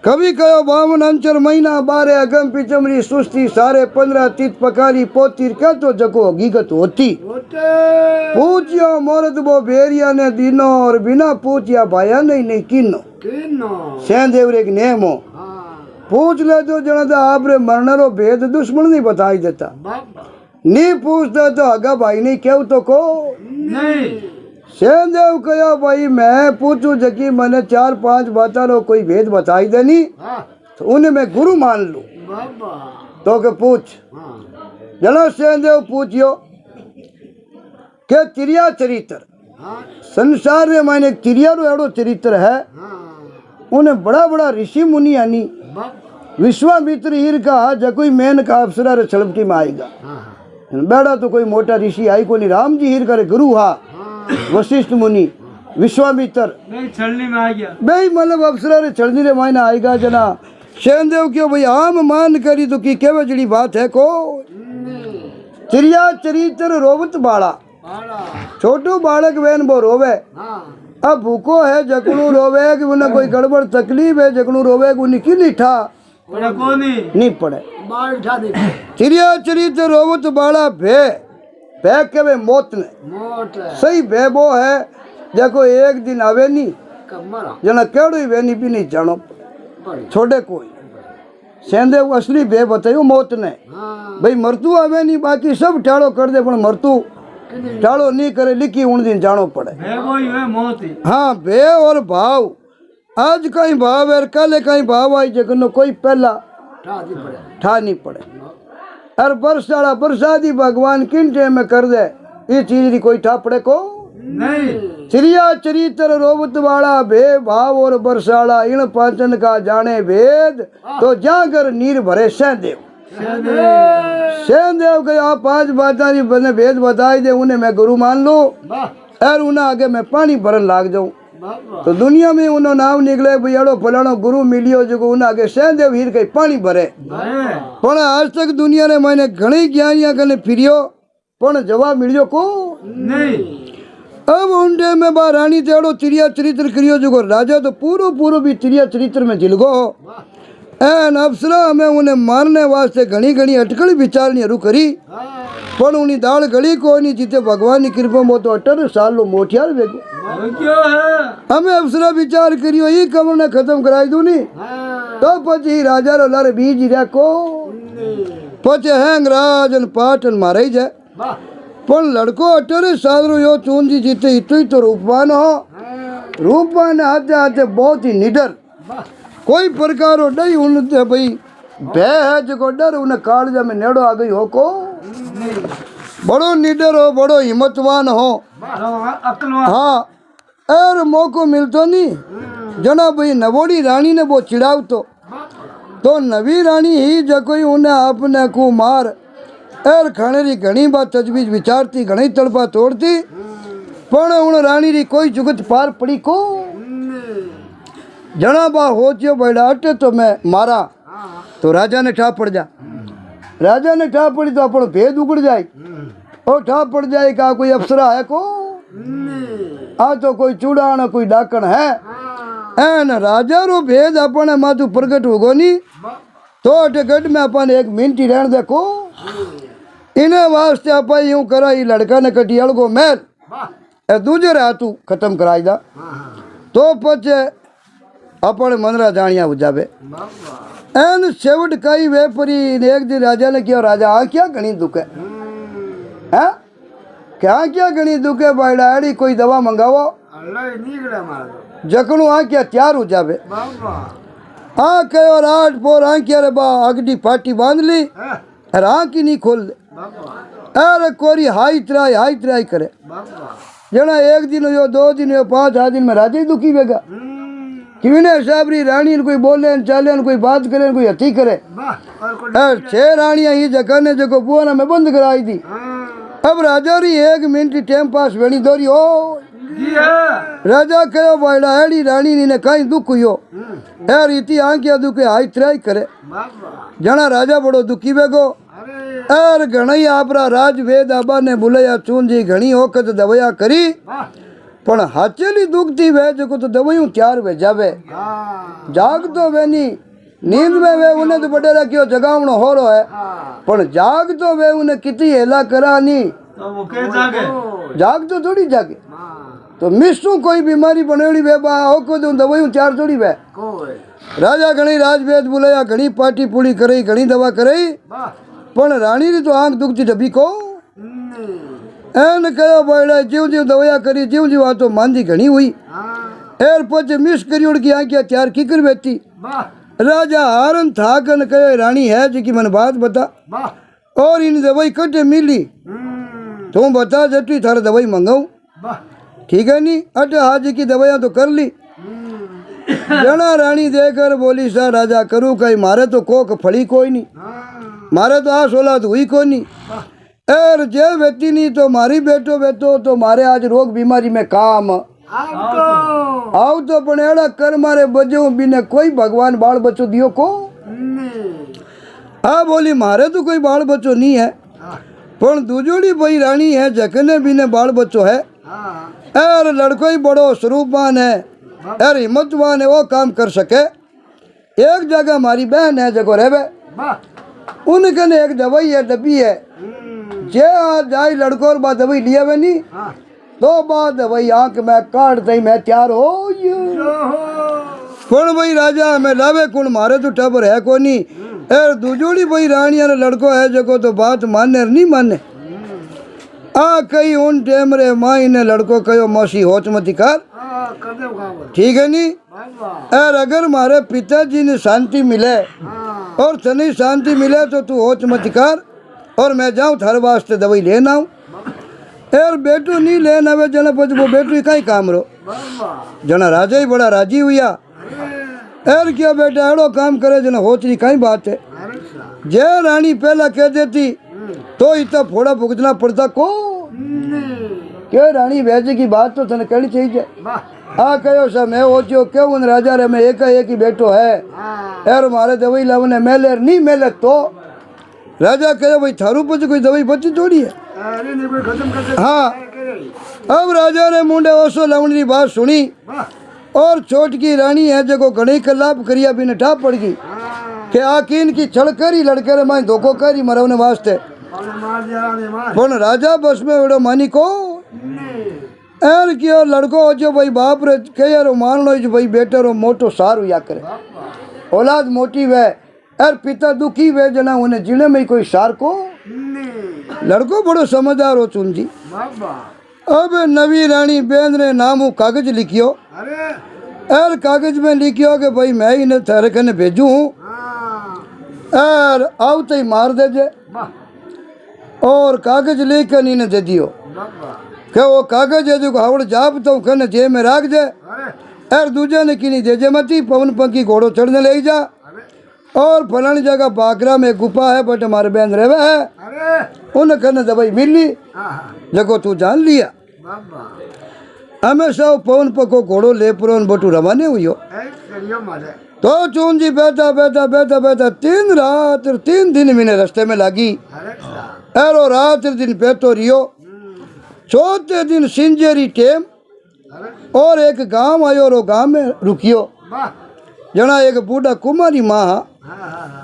कभी कहो 52 अंचर महीना 12 अगम पिचमरी सुस्ती सारे 15 तीत पकारी पोतीर क्या तो जको हकीकत होती पूछियो मोरद वो बेरिया ने दिनो और बिना पूछिया भाया नहीं किनो सहदेव रे एक नेम हो पूछ ले जो जना था आपरे मरने भेद दुश्मन नहीं बताई देता नहीं पूछता तो अगा भाई नहीं क्यों तो को नहीं सहदेव कहो भाई मैं पूछू जकी मैंने 4-5 बात रो कोई भेद बताई देनी तो उन्हें मैं गुरु मान लू तो के पूछ जना सहदेव पूछियो के तिरिया चरित्र संसार में मैंने तिरिया रो एड़ो चरित्र है उन्हें बड़ा बड़ा ऋषि मुनि यानी विश्वामित्र हीर का जकोई मेन का अप्सरा रे छलपटी में आएगा बेड़ा तो कोई मोटा ऋषि आई को नहीं राम जी हीर करे गुरु हा वशिष्ठ मुनि विश्वामित्र नहीं छलनी में आ गया भाई मतलब अप्सरा रे छलनी रे मायने आएगा जना सहदेव क्यों भाई आम मान करी तो की केवे जड़ी बात है को तिरिया चरित्र रोवत बाड़ा छोटू बालक बहन वो रोवे अब भूखो है जकड़ू रोवे कि उन्हें कोई गड़बड़ तकलीफ है जकड़ू रोवे कि उन्हें की नहीं ठा पड़ा को नहीं पड़े चिड़िया चरित्र रोवत बाड़ा भे के वे मौत ने सही भे वो है देखो एक दिन आवे नहीं जना केड़ो ही वेनी भी नहीं जानो छोड़े कोई सहदेव असली भे बतायो मौत ने भाई मरतू आवे नहीं बाकी सब टाड़ो कर दे पर मरतू टाड़ो नहीं करे लिखी उन दिन जानो पड़े हाँ भे और भाव आज कहीं भाव है कल कहीं भाव आई जगनो कोई पहला ठा नहीं पड़े अर बरसाड़ा बरसाती भगवान किन टाइम में कर दे ये चीज नहीं कोई ठा पड़े को नहीं चिड़िया चरित्र रोबत वाला भे भाव और बरसाड़ा इन पाचन का जाने भेद तो जाकर नीर भरे सहदेव सहदेव के आप 5 बातें बने भेद बताई दे उन्हें मैं गुरु मान लो और उन्हें आगे मैं पानी भरन लाग जाऊं तो दुनिया में उन्हों नाम निकले भाई अड़ो फलानो गुरु मिलियो जो उन्हें आगे सहदेव हीर के पानी भरे पण आज तक दुनिया ने मैंने घणी ज्ञानिया कने फिरियो पण जवाब मिलियो को नहीं अब उनडे में बा रानी तेड़ो तिरिया चरित्र करियो जो राजा तो पूरो भी तिरिया चरित्र में जिलगो एन अप्सरा हमें उन्हें मारने वास्ते घनी घनी अटकड़ी विचारनी हरू करी पण उन्हीं दाल गली को नहीं जीते भगवान की कृपा में तो 18 साल लो मोटियार वेगो क्यों है हमें अप्सरा विचार करियो ये कमर ने खत्म कराई दू नी तो पची राजा रो लारे बीज रखो पचे हैंग राजन पाटन मारे ही जाए पण लड़को 18 साल रो यो चून जी जीते इतो ही तो रूपवान हो रूपवान आते आते बहुत ही निडर कोई प्रकार हो डई उनते भाई भय है जो डर उन्हें कालजा में नेड़ो आ गई हो को बड़ो निडर हो बड़ो हिम्मतवान हो अकलवान हाँ और मौको मिलतो नहीं जना भाई नवोड़ी रानी ने वो चिड़ाव तो नवी रानी ही जकोई उन्हें अपने को मार और खाने री घनी बात तजवीज विचारती घनी तड़पा तोड़ती पण उन रानी री कोई जुगत पार पड़ी को जना बा हो जो बैठा अटे तो मैं मारा तो राजा ने ठा पड़ जा राजा ने ठा पड़ी तो अपन भेद उगड़ जाए और ठा पड़ जाए का कोई अप्सरा है को आ तो कोई चूड़ान कोई डाकण है एन राजा रो भेद अपने माथु प्रकट होगो नी तो अटगट में अपन 1 मिनट ही रहने देखो इन्हें वास्ते आप यूं करा ये लड़का ने कटियाल को मैल ए दूजे रातू खत्म कराई दा तो पचे अपन मनरा जानिया बुझावे एन सेवट कई वे परी एक दिन राजा ने किया राजा आ क्या घनी दुख है क्या घनी दुख है भाईड़ा एड़ी कोई दवा मंगावो जकड़ू आ क्या तैयार हो जावे आ कहो और 8 पोर आंखिया रे बा अगडी पाटी बांध ली और आंख ही नहीं खोल दे अरे कोरी हाई त्राई करे जना 1 दिन हो 2 दिन हो 5 दिन में राजा ही दुखी वेगा क्यों ने साबरी रानी ने कोई बोले न चाले न कोई बात करे न कोई हथी करे। छह रानियां ही जगह ने जो बुआना में बंद कराई दी। अब राजा री 1 मिनट टाइम पास वेणी दौरी ओ राजा कहो बायड़ा एड़ी रानी ने कहीं दुख हुयो ए रीति आंकिया दुखे हाई त्राई करे जना राजा बड़ो दुखी वेगो एर घणी आपरा राज वेद आबा ने बुलाया चूंजी घणी वखत दवाया करी पण हाचेली दुखती वे जो तो दवाइयों त्यार वे जावे जाग तो वे नी नींद में वे उन्हें तो बड़े रखियो जगावनो हो रो है पण जाग तो वे उन्हें कितनी हेला करा नी तो वो के जागे जाग तो थोड़ी जागे तो मिसू कोई बीमारी बनेड़ी वे बा हो को दो दवाइयों त्यार थोड़ी वे राजा घणी राजवेद बुलाया घणी पाटी पूड़ी करई घणी दवा करई पण रानी री तो आंख दुखती डबी को एन कहो बड़ा जीव जीव दवाया करी जीव जीव आ तो मांदी घणी हुई एर पछ मिस करियोड़ की आंखिया त्यार की कर बैठी राजा हारन थाकन कहे रानी है जी की मन बात बता और इन दवाई कटे मिली तू बता जटी थारे दवाई मंगाऊं ठीक है नी अटे हाजी की दवाइयां तो कर ली जना रानी देकर बोली सा राजा करूँ कहीं मारे तो कोक फड़ी कोई नहीं मारे तो आ सोला तो हुई कोई नहीं एर जे बेटी नहीं तो मारी बेटो बेटो तो मारे आज रोग बीमारी में काम आओ तो पण एड़ा कर मारे बजो बिने कोई भगवान बाल बच्चो दियो को हाँ बोली मारे तो कोई बाल बच्चो नहीं है पण दूजोड़ी भाई रानी है जखने बिने बाल बच्चो है एर लड़को ही बड़ो स्वरूपवान है एर हिम्मतवान है वो काम कर सके एक जगह हमारी बहन है जगो रेवे उनके ने एक दवाई है डब्बी है जे आज जाई लड़को और बात दवाई लिया वे नहीं तो बात दवाई आंख में काट दई मैं तैयार हो कौन भाई राजा में लावे कौन मारे तो टबर है को नहीं एर दूजोड़ी भाई रानिया लड़को है जगो तो बात माने नहीं माने आ कई उन टेम रे माई ने लड़को कहो मौसी होच मत कर ठीक है नी और अगर मारे पिताजी ने शांति मिले और तने शांति मिले तो तू होच मत कर और मैं जाऊँ थारे वास्ते दवाई लेना हूँ यार बेटू नहीं लेना वे जना पछ वो बेटू कहीं काम रो जना राजा ही बड़ा राजी हुआ यार क्या बेटा एड़ो काम करे जना होचरी कहीं बात है जे रानी पहला कह देती तो इतना फोड़ा भुगतना पड़ता को क्या रानी वैसे की बात तो तने कहनी चाहिए हाँ कहो सा मैं वो जो क्यों उन राजा रे में एक ही बेटो है यार मारे दवाई लावने मेले नहीं मेले तो राजा कहे भाई थारू पर कोई दवाई बची थोड़ी है हाँ अब राजा ने मुंडे ओसो लावने की बात सुनी और छोट की रानी है जो घनी कलाप करिया बिन टाप पड़ गई कि आकीन की छड़ करी लड़के रे माई धोखो करी मरवने वास्ते पण राजा बस में वेड़ो मानी को एर कियो लड़को जो भाई बाप रे के यार मान लो जो भाई बेटे रो मोटो सारू या करे औलाद मोटी वे एर पिता दुखी वे जना उन्हें जिले में कोई सार को लड़को बड़ो समझदार हो चुन जी अब नवी रानी बेन ने नामू कागज लिखियो एर कागज में लिखियो कि भाई मैं इन्हें थारे कने भेजू हूँ एर आवते ही मार दे जे और कागज लेकर इन्हें दे दियो कि वो कागज है जो हावड़ जाप तो कने जे में राख दे एर दूजे ने किनी दे जे मती पवन पंखी घोड़ो चढ़ने ले जा और फलानी जगह बागरा में गुफा है बट हमारे बहन रेवे है उन कने दवाई मिली जगो तू जान लिया हमेशा पवन पको घोड़ो ले पुरोन बटू रवाने हुई तो चून जी बैठा बैठा बैठा बैठा 3 रात 3 दिन मैंने रास्ते में लगी एरो रात दिन पेटो रियो चौथे दिन सिंजेरी टेम और एक गांव आयो रो गांव में रुकियो जना एक बूढ़ा कुमारी माँ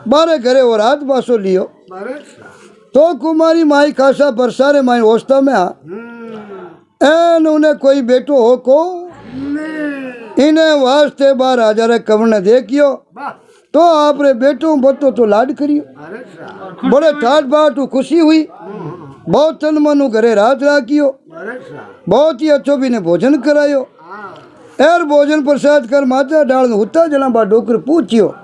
बारे घरे वो रात बासो लियो तो कुमारी माई खासा बरसारे माई ओस्ता में आ एन उन्हें कोई बेटो हो को इन्हें वास्ते 12,000 कवने देखियो तो आपरे बेटो बतो तो लाड करियो बड़े ठाट बाट खुशी हुई बहुत तन मनु घरे रात राखियो बहुत ही अच्छो भी ने भोजन करायो एर भोजन प्रसाद कर माता डाल होता जना बा डोकर पूछियो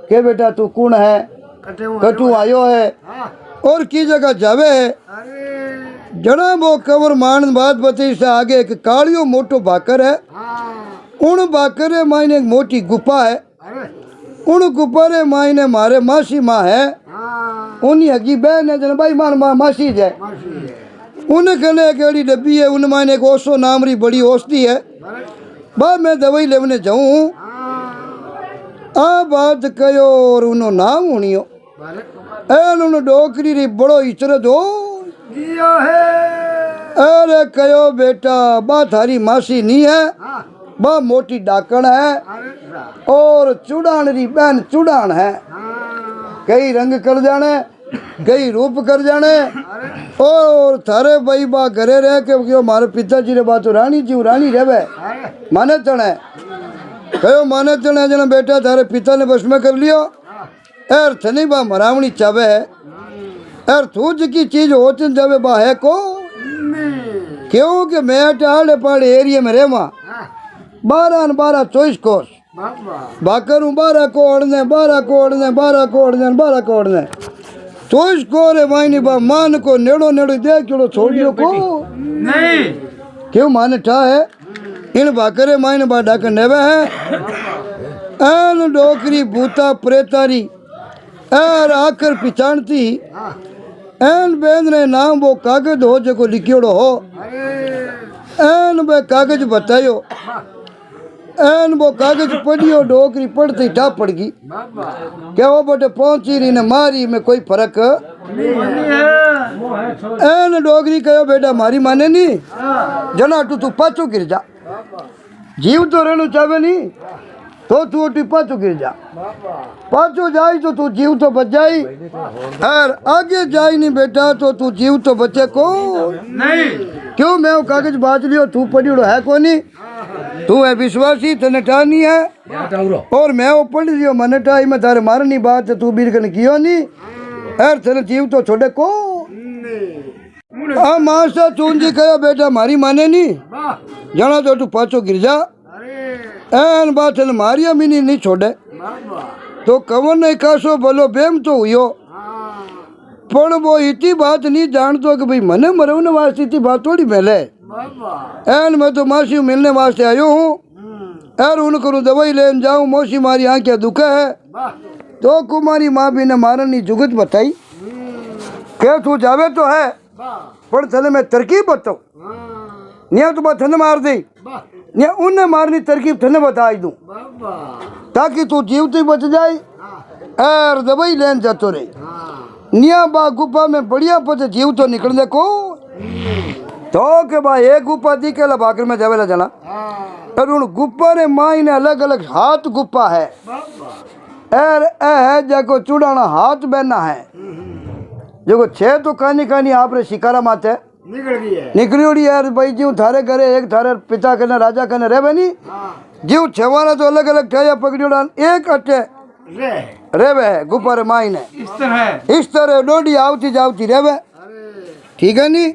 के बेटा तू कौन है कटू आयो है और की जगह जावे है जना वो कवर मान बात बती से आगे एक कालियो मोटो भाकर है उन बाकरे मायने एक मोटी गुफा है। अरे उन गुफा रे मायने मारे मासी माँ है। हाँ उन्हीं हकी बहन है जन भाई मान माँ मासी है। मासी है। उन कने एक एड़ी डब्बी है। उन मायने एक ओसो नाम री बड़ी औषधि है। अरे बा मैं दवाई लेवने जाऊँ हाँ आ बात कयो और उनो नाम हुनियो अरे एन उन डोकरी री बड़ो इचरत हो। जियो है। अरे कयो बेटा बा थारी मासी नहीं है। हाँ बा मोटी डाकण है अरे सा और चुड़ान री बहन चुड़ान है। हाँ कई रंग कर जाने कई रूप कर जाने अरे और थारे भाई बा घरे रह के क्यों मारे पिताजी रे बात रानी जी रानी रेवे अरे माने तने कयो माने तने जना बेटा थारे पिता ने बस में कर लियो एर थनी बा मरावणी चावे है एर तू की चीज होचन जावे बा है को नहीं क्यों कि मैं टाले पहाड़ी एरिया में रेवा हाँ 12 24 कोस बाबा बाकर हूँ 12 को ओढ़ने 12 को ओढ़ने 12 को ओढ़ने 12 को ओढ़ने 24 को रे मायनी बा मान को नेड़ो नेड़ो दे क्यों छोड़ियो को नहीं क्यों मान ठा है इन बाकरे मायने बा डाकर नेवे है एन डोकरी भूता प्रेतारी एर आकर पिछाणती हाँ एन बेन रे नाम वो कागज हो जो लिखियोड़ो हो अरे एन बे कागज बतायो एन वो कागज पढ़ियो डोकरी पढ़ती ठा पड़ गई बाबा क्या वो बटे पहुंची रही ने मारी में कोई फर्क नहीं है। एन डोगरी कहो बेटा मारी माने नहीं जना तू पाछो गिर जा जीव तो रहना चाहे नहीं तो तू अटी पाछो गिर जा पाछो जाई तो तू जीव तो बच जाई और आगे जाई नहीं बेटा तो तू जीव तो बचे को नहीं क्यों मैं वो कागज बाज लियो तू पढ़ियो है को नहीं तू है विश्वासी तने टा नहीं है और मैं वो पढ़ लियो मने टाई में तारे मारनी बात है तू बीरकन कियो नहीं यार तेरे जीव तो छोड़े को नहीं आ मासा चूंजी कहो बेटा मारी माने नहीं वाह जाना तो तू पाछो गिर जा अरे एन बात है मारिया भी नहीं छोड़े बाबा तो कवन नहीं कासो बोलो बेम तो हुयो हाँ पण वो इतनी बात नहीं जानतो कि भाई मने मरवने वास्ते इतनी बात थोड़ी मिले बाबा एन मैं तो मासी मिलने वास्ते आयो हूँ यार उन करूँ दवाई लेन जाऊँ मौसी मारी आँखें दुखे है वाह तो कुमारी माँ भी ने मारनी जुगत बताई के तू जावे तो है वाह पर थने मैं तरकीब बताऊँ हाँ निया तो बात थने मार दी वाह निया उन्हें मारनी तरकीब थने बता दूँ बाबा ताकि तू जीवती बच जाए हाँ और दवाई लेन जातो रहे हाँ निया बा गुफा में बढ़िया पचे जीव तो निकलने को तो के बा एक गुफा दिखेला बाकर में जावेला जना हाँ और उन गुफा रे माई ने अलग अलग हाथ गुफा है बाबा एर ए है जाको चुड़ाना हाथ बहना है जो छे तो कानी कानी आप रे शिकारा माते निकल गई है निकली उड़ी यार भाई जीव थारे घरे एक थारे पिता कने राजा कने रहे नहीं हाँ जीव छवाना तो अलग अलग ठया पकड़ी उड़ान एक अटे रे रेवे है गुफा रे माई ने इस तरह इस तरह डोडी आवती जावती रेवे अरे ठीक है नी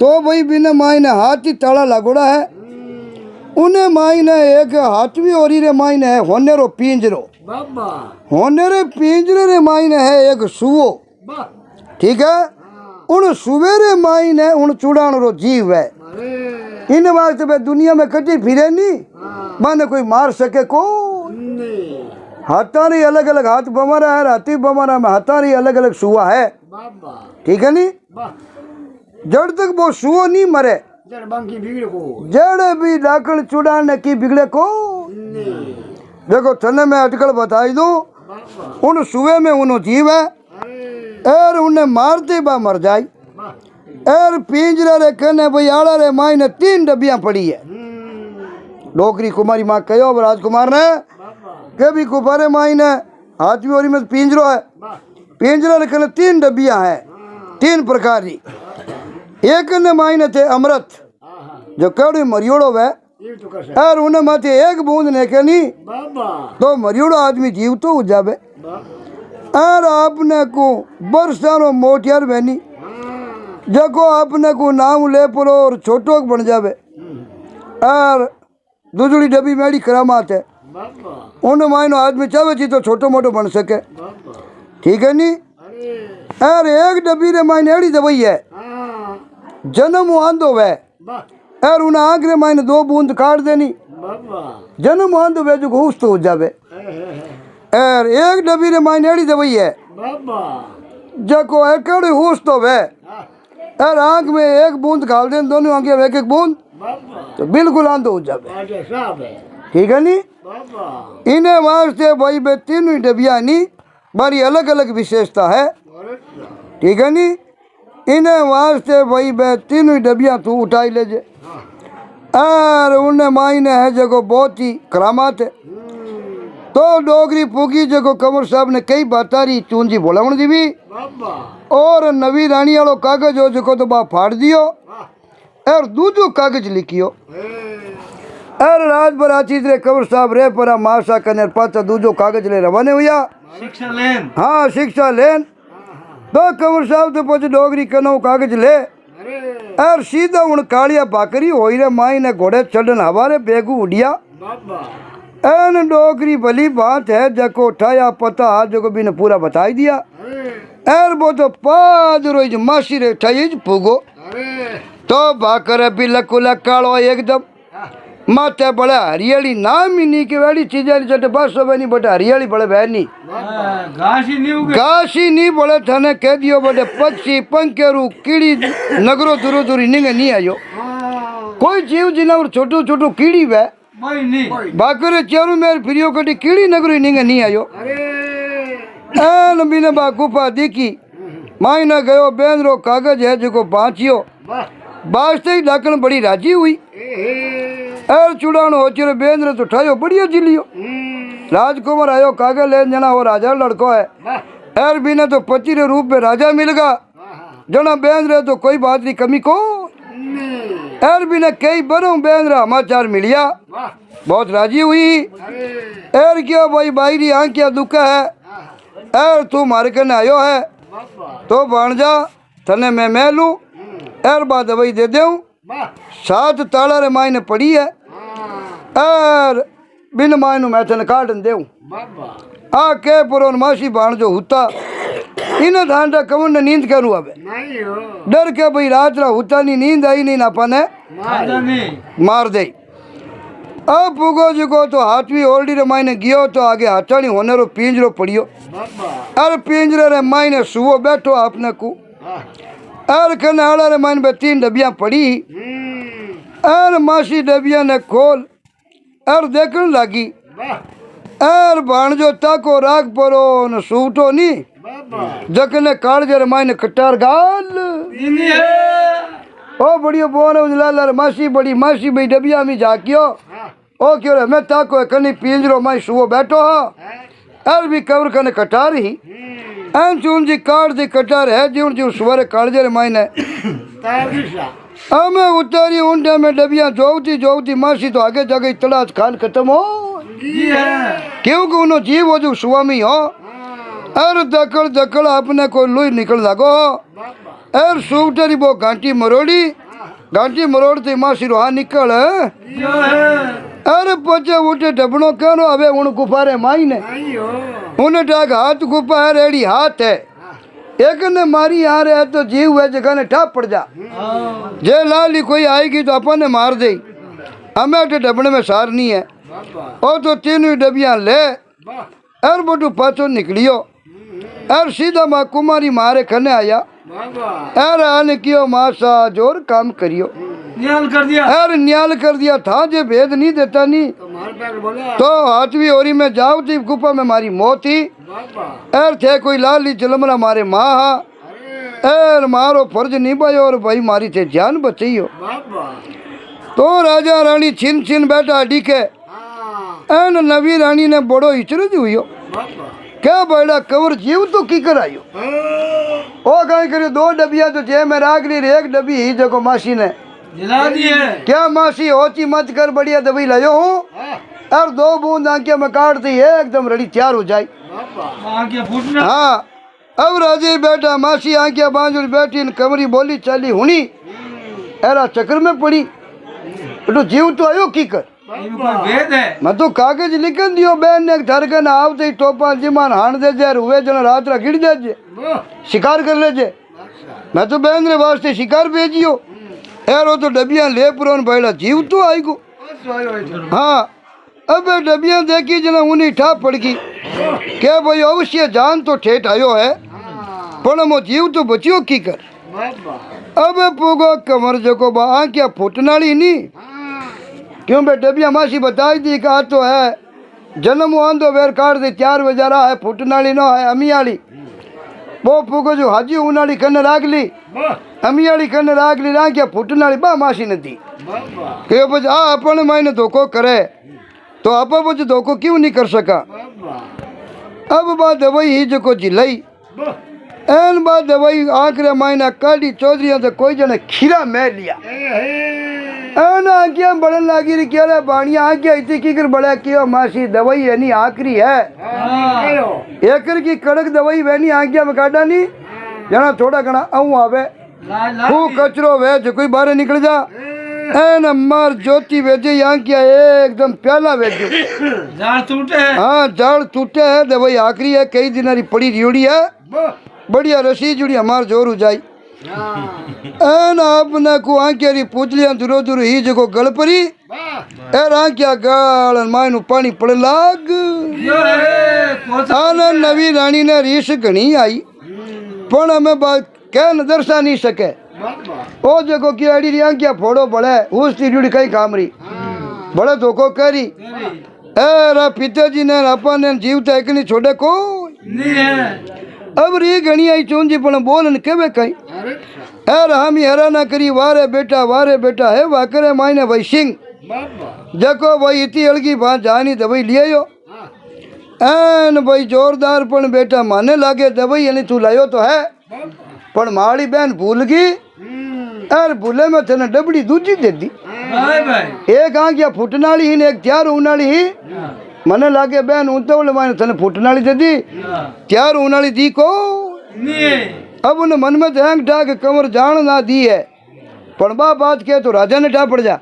तो भाई बिना माई ने हाथ ही ताला लागोड़ा है उन्हें माई ने एक हाथ भी और रे माई ने है होने रो पिंजरो बाबा होने रे पिंजरे रे माई ने है एक सुवो वाह ठीक है उन सुवेरे माई ने उन चुड़ान रो जीव है अरे इन वास्ते भाई दुनिया में कटी फिरे नहीं हाँ माने कोई मार सके को नहीं हाथारी अलग अलग हाथ बमारा है हाथी बमारा में हाथारी अलग अलग सुआ है बाबा ठीक है नी वाह जड़ तक वो सुओ नहीं मरे जड़ बांकी बिगड़ को जड़ भी डाकण चुड़ाने की बिगड़े को नहीं देखो थने मैं अटकल बताई दूं बाबा उन सुए में उन जीव है अरे एर उन्हें मारते बा मर जाई वाह एर पिंजरा रे कने भाई आड़ा रे माई ने 3 डब्बियां पड़ी है डोकरी कुमारी माँ कहो राजकुमार ने बाबा के भी कुमारे माई ने हाथ भी ओरी में पिंजरो है वाह पिंजरा रे कने 3 डब्बियां है 3 प्रकार की एक ने माई ने थे अमृत हाँ जो कड़ी मरियोड़ो है ये तो कैसे और उन्हें माथे एक बूंद ने के नहीं बाबा तो मरियोड़ो आदमी जीव तो हो जावे वाह और आपने को बरसानो मोटियार बहनी हाँ जको आपने को नाम ले परो और छोटो बन जावे और दूसरी डब्बी मेरी करामात है बाबा उन मायनो आदमी चाहे जी तो छोटो मोटो बन सके बाबा ठीक है नी अरे और एक डब्बी रे मायने एड़ी दवाई है हाँ जन्म आंदो वै वाह और उन आंख रे मायने 2 बूंद काट देनी बाबा जन्म आन तो बेजू घूस तो हो जावे और एक डब्बी रे मायने एड़ी दवाई है बाबा जको एकड़ी होश तो वे और आंख में एक बूंद घाल दें दोनों आंखें में एक एक बूंद बाबा तो बिल्कुल आंधो हो जावे आजा साहब है ठीक है नी बाबा इन्हें वास्ते भाई बे तीनों ही डबिया नी बारी अलग अलग विशेषता है ठीक है नी इन्हें वास्ते भाई बे तीनों ही डबिया तू उठाई ले जे और उन्हें मायने है जगो बहुत ही करामात है तो डोगरी पूगी जगो कंवर साहब ने कई बातारी चूंजी बोलावण दी भी बाबा और नवी रानी वालो कागज हो जको तो बा फाड़ दियो और दूजो कागज लिखियो और रात भर आची रे कंवर साहब रे परा माशा कने पाचा दूजो कागज ले रवाने हुआ शिक्षा लेन हाँ शिक्षा लेन तो कंवर साहब तो पछ डोगरी कनो कागज ले और सीधा उन कालिया बाकरी होई रे माई ने घोड़े चढ़न हवारे बेगू उड़िया बाबा एन डोगरी भली बात है जको उठाया पता जको बिन पूरा बताई दिया एर वो तो पाद रोज मासी रे उठाई पुगो तो भाकर भी लकुला कालो एकदम माते बड़े हरियाली नाम ही नहीं के वाली चीजें चटे बस सब नहीं बटे हरियाली बड़े बहनी घासी नहीं बड़े थाने कह दियो बटे पक्षी पंखेरू कीड़ी नगरो दूरो दूरी निंगे नहीं आयो कोई जीव जिनावर छोटू छोटू कीड़ी वे बाकर चारू मेर फिरियो कटी कीड़ी नगरो निंगे नहीं आयो एन बिने बा गुफा दिखी मायना गयो बेंद्रो कागज है जो बाँचियो बाजते ही डाकन बड़ी राजी हुई एर चुड़ानो हो चिरे बेंद्र तो उठायो बढ़िया जिलियो राजकुमार आयो कागज ले जना वो राजा लड़को है एर बिने तो पति रे रूप में राजा मिल गा जना बेंद्र तो कोई बात नहीं कमी को एर बिने कई बरों बेंद्र समाचार मिलिया बहुत राजी हुई एर क्या भाई बाईरी आंखिया दुखा है एर तू मारे कने आयो है तो भाणजा तने मैं लूं एर बाद दवाई दे दूं 7 ताला रे मायने पड़ी है एर बिन मायनू मैं तने काटन देऊं आ के पुरोन मासी भाण जो हुता इन धांडा कवन ने नींद करूं अबे डर के भाई रात रा हुता नहीं नींद आई नहीं ना पाने मार दे अब पुगो जुगो तो हाथवी ओल्डी रे मायने गियो तो आगे हाथानी होने रो पिंजरो पड़ियो अरे पिंजरे रे मायने सुवो बैठो आपने को अरे कने आड़ा रे मायने बे 3 डबिया पड़ी अरे मासी डबिया ने खोल अरे देखने लगी अरे भाणजो ताको राग परो न सूटो नी जकने कालजे रे मायने कटार गाल ओ बढ़िया बोने उजला रे मासी बड़ी मासी भाई डबिया में जाकियो ओ क्यों रे मैं ताको कनी पिंजरो माई सुवो बैठो हा अर भी कवर कने कटार ही एन चून जी काट दी कटार है जीवन जीव सुवरे कालजे रे मायने हमें उतारी ऊंडे में डबिया जोगती मासी तो आगे जाके तड़ाच खान खत्म हो क्योंकि उन्हों जीव हो जो स्वामी हो अर दकड़ अपने को लुई निकल लगो अर सूटरी वो घंटी मरोड़ती मासी रोहा निकल अरे पचे उठे डबनो करो अबे उन गुफारे माई ने उन्हें डाक हाथ गुफा है रेडी हाथ है एक ने मारी आ रहे है तो जीव है जगह ने ठाप पड़ जा जे लाली कोई आएगी तो अपन ने मार दे हमें तो डबने में सार नहीं है और तो 3 डबिया ले और बटू पाछो निकलियो और सीधा माँ कुमारी मारे खने आया अरे आने कियो मासा जोर काम करियो न्याल कर दिया था जे भेद नहीं देता नहीं तो हाथवी ओरी में जाओ थी गुफा में मारी मौत ही एर थे कोई लाली चलमरा मारे माँ एर मारो फर्ज निभायो और भाई मारी थे जान बचाइयो तो राजा रानी छिन बैठा डीके एन नवी रानी ने बड़ो इचरज हुई क्या बड़ा कवर जीव तो की करायो ओ कहीं करियो 2 डबिया तो जे में राग ली 1 डबी ही जको मासी ने दिला दिए क्या मासी होची मत कर बढ़िया दवाई लायो हूँ और 2 बूंद आंखें में काट दी एकदम रड़ी तैयार हो जाए हाँ अब राजे बैठा मासी आंखें बांझ बैठी कमरी बोली चाली हुनी एरा चक्कर में पड़ी तो जीव तो आयो की कर मैं तो कागज लिख दियो बहन ने धरकन आवते ही टोपा जिमान हाण दे जे हुए जन रात रा गिड़ दे शिकार कर ले जे मैं तो बहन रे वास्ते शिकार भेजियो एरो तो डबिया ले पुरोन बैला जीव तो आई गो हाँ अब डबियां देखी जना उन्हीं ठा पड़ गई के भाई अवश्य जान तो ठेठ आयो है पण मो जीव तो बचियो की कर अब पूगो कमर जको बा आंख्या फूटनाली नी क्यों बे डबिया मासी बताई दी का तो है जन्म आंदो वेर काट दे 4 बजारा है फूटनाली नो है अमियाली वो पूगो जो हाजी उनाली कन्न रागली अमियाली कन्न रागली रांख्या फूटनाली बा मासी नथी के बज आ अपन मायने धोखो करे तो आप बज धोखो क्यों नहीं कर सका अब बा दवाई ही जो जिलाई एन बाद दवाई आखिर महीना काटी चौधरी तो कोई जने खीरा मैं लिया एन आज्ञा बढ़न लगी रही क्या बाणिया आज्ञा इतनी की कर बड़ा किया मासी दवाई है नहीं आखिरी है एकर की कड़क दवाई वह नहीं आज्ञा में काटा नहीं जना थोड़ा घना आऊँ आवे फू कचरो वे जो कोई बाहर निकल जा एन अम्मार ज्योति वेजे यहाँ किया एकदम प्याला वेजो जाड़ टूटे है हाँ जाड़ टूटे है दवाई आखिरी है कई दिन पड़ी रियोड़ी है बढ़िया रसी जुड़ी हमार जोर जाई एन आपने को आंखेरी पूछ लिया दूरो दूर ही जगो गल परी एर आंख्या गाल मायनु पानी पड़ लाग आन नवी रानी ने रीस घनी आई पण हमें बात कह न दर्शा नहीं सके ओ जगो की अड़ी री आंख्या फोड़ो बड़े उसकी जुड़ी कई काम रही बड़े धोखो करी ए पिताजी ने अपन ने जीवता एक नहीं छोड़े को नहीं है अब री घनी आई चूंजी पण बोलन केवे कई एर हामी हरा ना करी वारे बेटा है वाकरे मायने भाई सिंह जको भाई इतनी अलगी बात जानी दवाई लियो एन भाई जोरदार पण बेटा माने लागे दवाई यानी तू लायो तो है पण माड़ी बहन भूल गई यार भूले में तेने डबड़ी दूजी दे दी एक आंख्या फुटनाली ही ने एक त्यार उनाली ही मने लागे बहन उतवल माने तने फुटनाली दे दी त्यार उनाली दी को अब उन मन में ध्यान ठाक कमर जान ना दी है पण बा बात के तो राजा ने ठा पड़ जा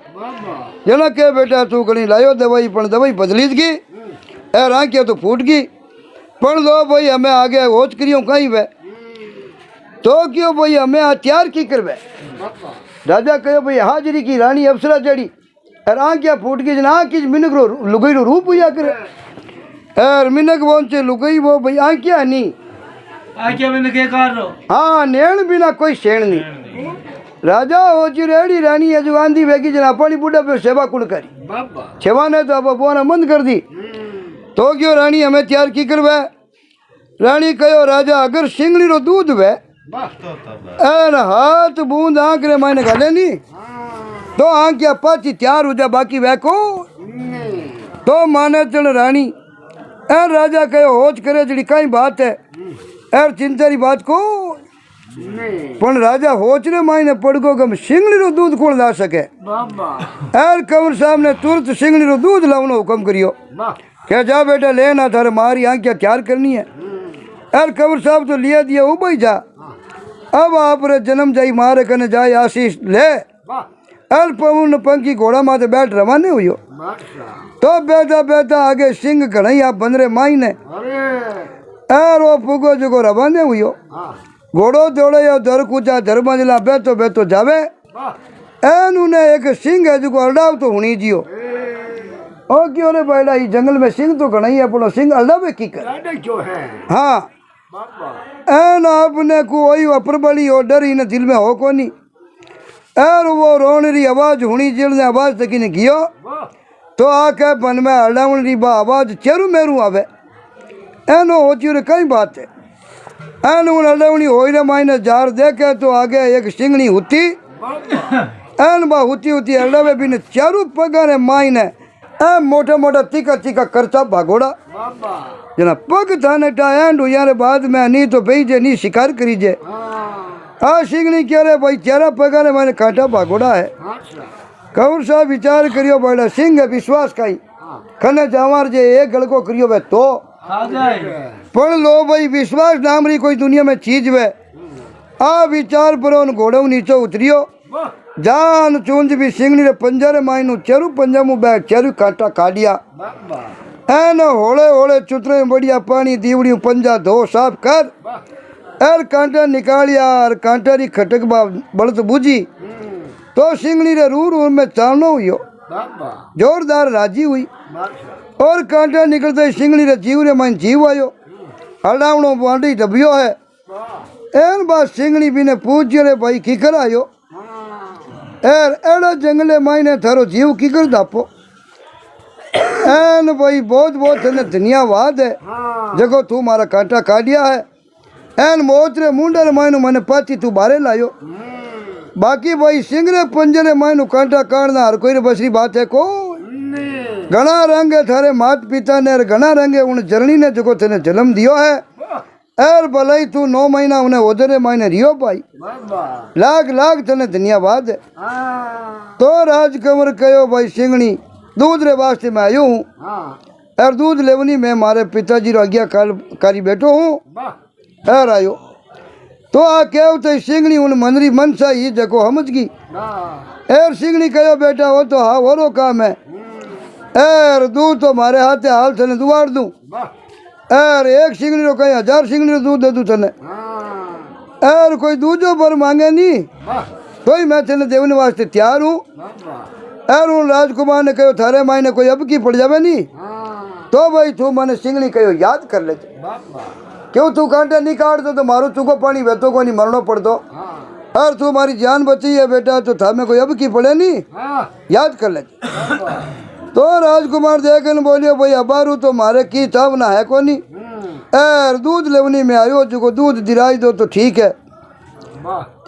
जना के बेटा तू घणी लायो दवाई पण दवाई बदली गई यार आंख्या तो फूट गई पण लो भाई हमें आगे होच करियो कहीं वे तो क्यों भाई हमें हथियार की करवे राजा कहो भाई हाजरी की रानी अप्सरा चढ़ी और आंख्या फूट गई जना की मिनक रो लुगई रो रूप हुआ करे और मिनक पहुंचे लुगई वो भाई आंख्या नहीं आंख्या में के कर रो हाँ नैण बिना कोई शेण नहीं राजा हो जी रेडी रानी है जो आंधी वेगी जना पानी बुढ़ा पे सेवा कुण करी सेवा ने तो अब बोना बंद कर दी तो क्यों रानी हमें तैयार की करवे रानी कहो राजा अगर सिंगली रो दूध वे एन हाथ बूंद आंख रे मायने गाले नी तो आंख्या पाची तैयार हो जा बाकी वह को तो माने चल रानी एर राजा कहो होच करे जड़ी कई बात है एर चिंता री बात को पण राजा होच रे मायने पड़ गो गम सिंगली रो दूध कौन ला सके एर कंवर साहब ने तुरंत सिंगली रो दूध लावनो हुक्म करियो क्या जा बेटा लेना थारे मारी आंख्या तैयार करनी है एर कंवर साहब तो लिया दिया उबई जा अब आप रे जन्म जाई मारे कने जाए आशीष ले एर पवन पंखी घोड़ा माथे बैठ रवाने हुई तो बेटा बेटा आगे सिंह घड़ई आप बंदरे माई ने एर वो पुगो जो रवाने हुई घोड़ो दौड़े दर कूचा दर मंजिला बेतो बेतो जावे एन उन्हें एक सिंह है जो अल्डाव तो हुनी जियो ओ क्यों रे बैठा ये जंगल में सिंह तो घना ही है पर सिंह अल्डावे की कर हाँ एन आपने को वही अपर बड़ी हो डर ही दिल में हो को नहीं एर वो रोन री आवाज हुनी जिल ने आवाज तक ने गियो तो आके बन में अल्डावन री बा आवाज चेरू मेरू आवे एनो होती रे कई बात है एन उन अल्डावनी होई रे मायने जार देखे तो आगे एक सिंगनी हुती एन बा हुती हुती अल्डावे भी ने चारू पगारे मायने ए मोटा मोटा तीखा तीखा करता भागोड़ा जना पग थाने टाइम यार बाद में नहीं तो भेजे नहीं शिकार करीजे आ सिंगनी कह रहे भाई चेहरा पगारे मैंने कांटा भागोड़ा है कौर साहब विचार करियो बड़ा सिंह है विश्वास का ही खने जावार जे एक गलको करियो वे तो पण लो भाई विश्वास नाम री कोई दुनिया में चीज वे आ विचार पर उन घोड़ों नीचे उतरियो जान चूंज भी सिंगनी रे पंजरे मायनु चेरू पंजामू बैठ चेरू कांटा काटिया एन होले होले चुतरे बढ़िया पानी दीवड़ी पंजा धो साफ कर एर कांटा निकालिया और कांटा री खटक बड़त बूझी तो सिंगनी रे रूर रूर में चालनो हुयो जोरदार राजी हुई और कांटा निकलते सिंगड़ी रे जीव रे मन जीव आयो हलावणो बांडी डबियो है एन बात सिंगड़ी भी ने पूछ रे भाई की कर आयो एर एड़ा जंगले मायने थारो जीव की कर दापो एन भाई बहुत बहुत तने धन्यवाद है जगो तू मारा कांटा काटिया है एन मोतरे मुंडे मायनो मने पाती तू बारे लायो बाकी भाई सिंगरे पंजरे मायनो कांटा काटना हर कोई बसरी बात है को घना रंग है थारे मात पिता ने घना रंग है उन जरनी ने जगो तेने जन्म दियो है एर भलाई तू 9 महीना उन्हें ओदरे मायने रियो भाई लाख लाख तने धन्यवाद है तो राजकंवर कहो भाई सिंगनी दूध रे वास्ते मैं आयो हूँ और दूध लेवनी मैं मारे पिताजी रो आज्ञा कारी बैठो हूँ एर आयो तो आ केव तो सिंगनी उन मनरी मनसा ही जको समझ गई एर सिंगनी कहो बेटा वो तो हाँ वरो काम है एर दूध तो मारे हाथे हाल थने दुआर दूं एर एक सिंगनी रो कहीं 1000 सिंगनी रो दूध दे दूं थने एर कोई दूजो पर मांगे नहीं कोई मैं थने देवने वास्ते तैयार हूँ एर उन राजकुमार ने कहो थारे मायने कोई अब की पड़ जावे नहीं तो भाई तू मैंने सिंगनी कहो याद कर ले क्यों तू कांटे नहीं काट दो तो मारो तुको पानी बहतो को नहीं मरनो पड़ दो और तू हमारी जान बची है बेटा तो था में कोई अब की पड़े नहीं याद कर ले तो राजकुमार देखन बोलियो भाई अबारू तो मारे की तब ना है को नहीं एर दूध लेवनी में आयो जो दूध दिलाई दो तो ठीक है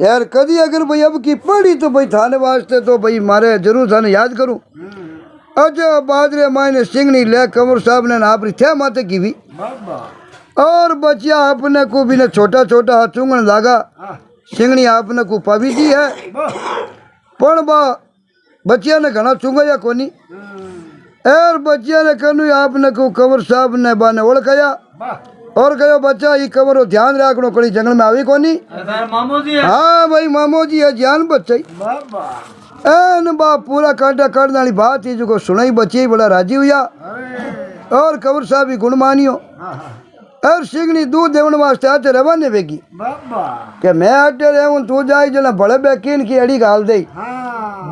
यार कदी अगर भाई अब की पड़ी तो भाई थाने वास्ते तो भाई मारे जरूर थाने याद करूं अच्छा बाजरे मायने सिंगनी ले कंवर साहब ने आपरी थे माते की भी और बचिया अपने को भी ने छोटा छोटा हाथ चूंगन लागा सिंगनी आपने को पावी दी है पण बा बचिया ने घना चूंगा कोनी एर बचिया ने कनु आपने को कंवर साहब ने बाने ओळखाया और कहो बच्चा ये कंवरो ध्यान राखनो कड़ी जंगल में आवी कोनी मामो जी है हाँ भाई मामो जी है जान बच्चाई एन बा पूरा कांटा काटने वाली बात है जो सुनाई बच्चे बड़ा राजी हुआ और कंवर साहब ही गुण मानियो और सिंगनी दूध देवन वास्ते आते रवाने बेगी के मैं आटे रहूं तू जाई जना बड़े बेकीन की अड़ी गाल दे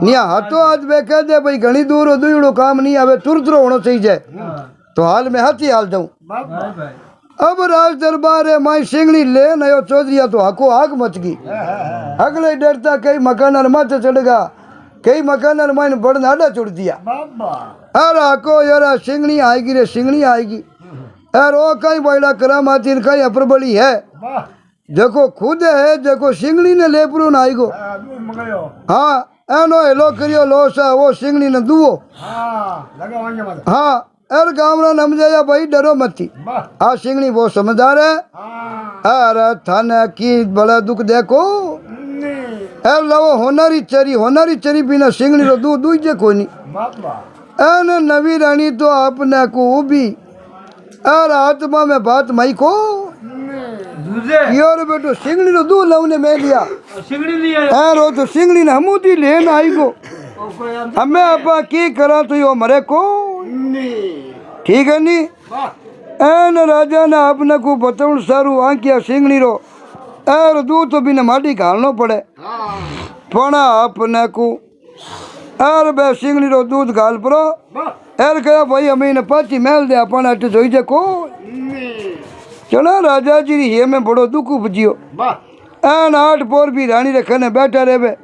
निया हाथों हाथ बेके दे भाई घनी दूर हो दुईड़ो काम नहीं आवे तुरंत होना चाहिए जाए तो हाल में हाथी हाल जाऊं अब राज दरबार है माई सिंगनी ले नयो चौधरिया तो हको आग मच गई अगले डरता कई मकान माथे चढ़गा कई मकान माइन बड़ नाडा चुड़ दिया अरे हको यार सिंगनी आएगी रे सिंगनी आएगी यार वो कहीं बड़ा करामाती कहीं अप्रबली है जको खुद है जको सिंगनी ने लेपरू ना आईगो हाँ एनो हेलो करियो लोसा वो सिंगनी ने दुओ हाँ एर गामरा नमजाया भाई डरो मती आ सिंगनी वो समझदार है अरे थाने की बड़ा दुख देखो एर लवो होनारी चरी बिना सिंगनी रो दूध दूजे कोई नहीं एन नवी रानी तो आपने को उभी और आत्मा में बात माई को यार बेटो सिंगड़ी रो दूध लवने में लिया सिंगड़ी लिया यार वो तो सिंगड़ी ने हमूदी लेन आई को हमें आपा की करा तो यो मरे को ठीक है नी एन राजा ने आपने को बताऊं सारू आंकिया सिंगड़ी रो यार दूध तो बिना माटी घालनो पड़े पना आपने को यार बे सिंगड़ी रो दूध घाल परो एर कहा भाई हमें ने पाची मेल दे अपन अट जोई जे को चला राजा जी ये में बड़ो दुख उपजियो एन 8 पोर भी रानी रखने बैठा रेवे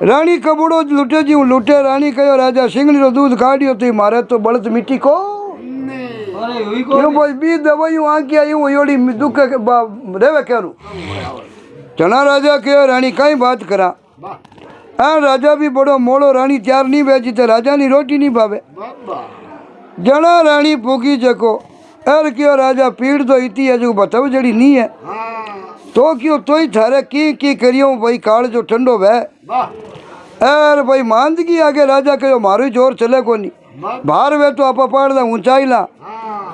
रानी कबड़ो लुटे जी लुटे रानी कहो राजा सिंगनी रो दूध काटियो तो मारे तो बड़त मिट्टी को क्यों भाई बी दवाई आंकी आई योड़ी दुख रेवे करू चला राजा कहो रानी कई बात करा हाँ राजा भी बड़ो मोड़ो रानी त्यार नहीं बेची तो राजा नी रोटी नहीं भावे जना रानी फूकी जको एर क्यों राजा पीड़ तो इतनी है जो बताओ जड़ी नहीं है तो क्यों तो ही थारे की करियो भाई काल जो ठंडो वह एर भाई मांदगी आगे राजा कहो मारो जोर चले को नहीं बाहर वे तो आप पाड़ दा ऊंचाई ला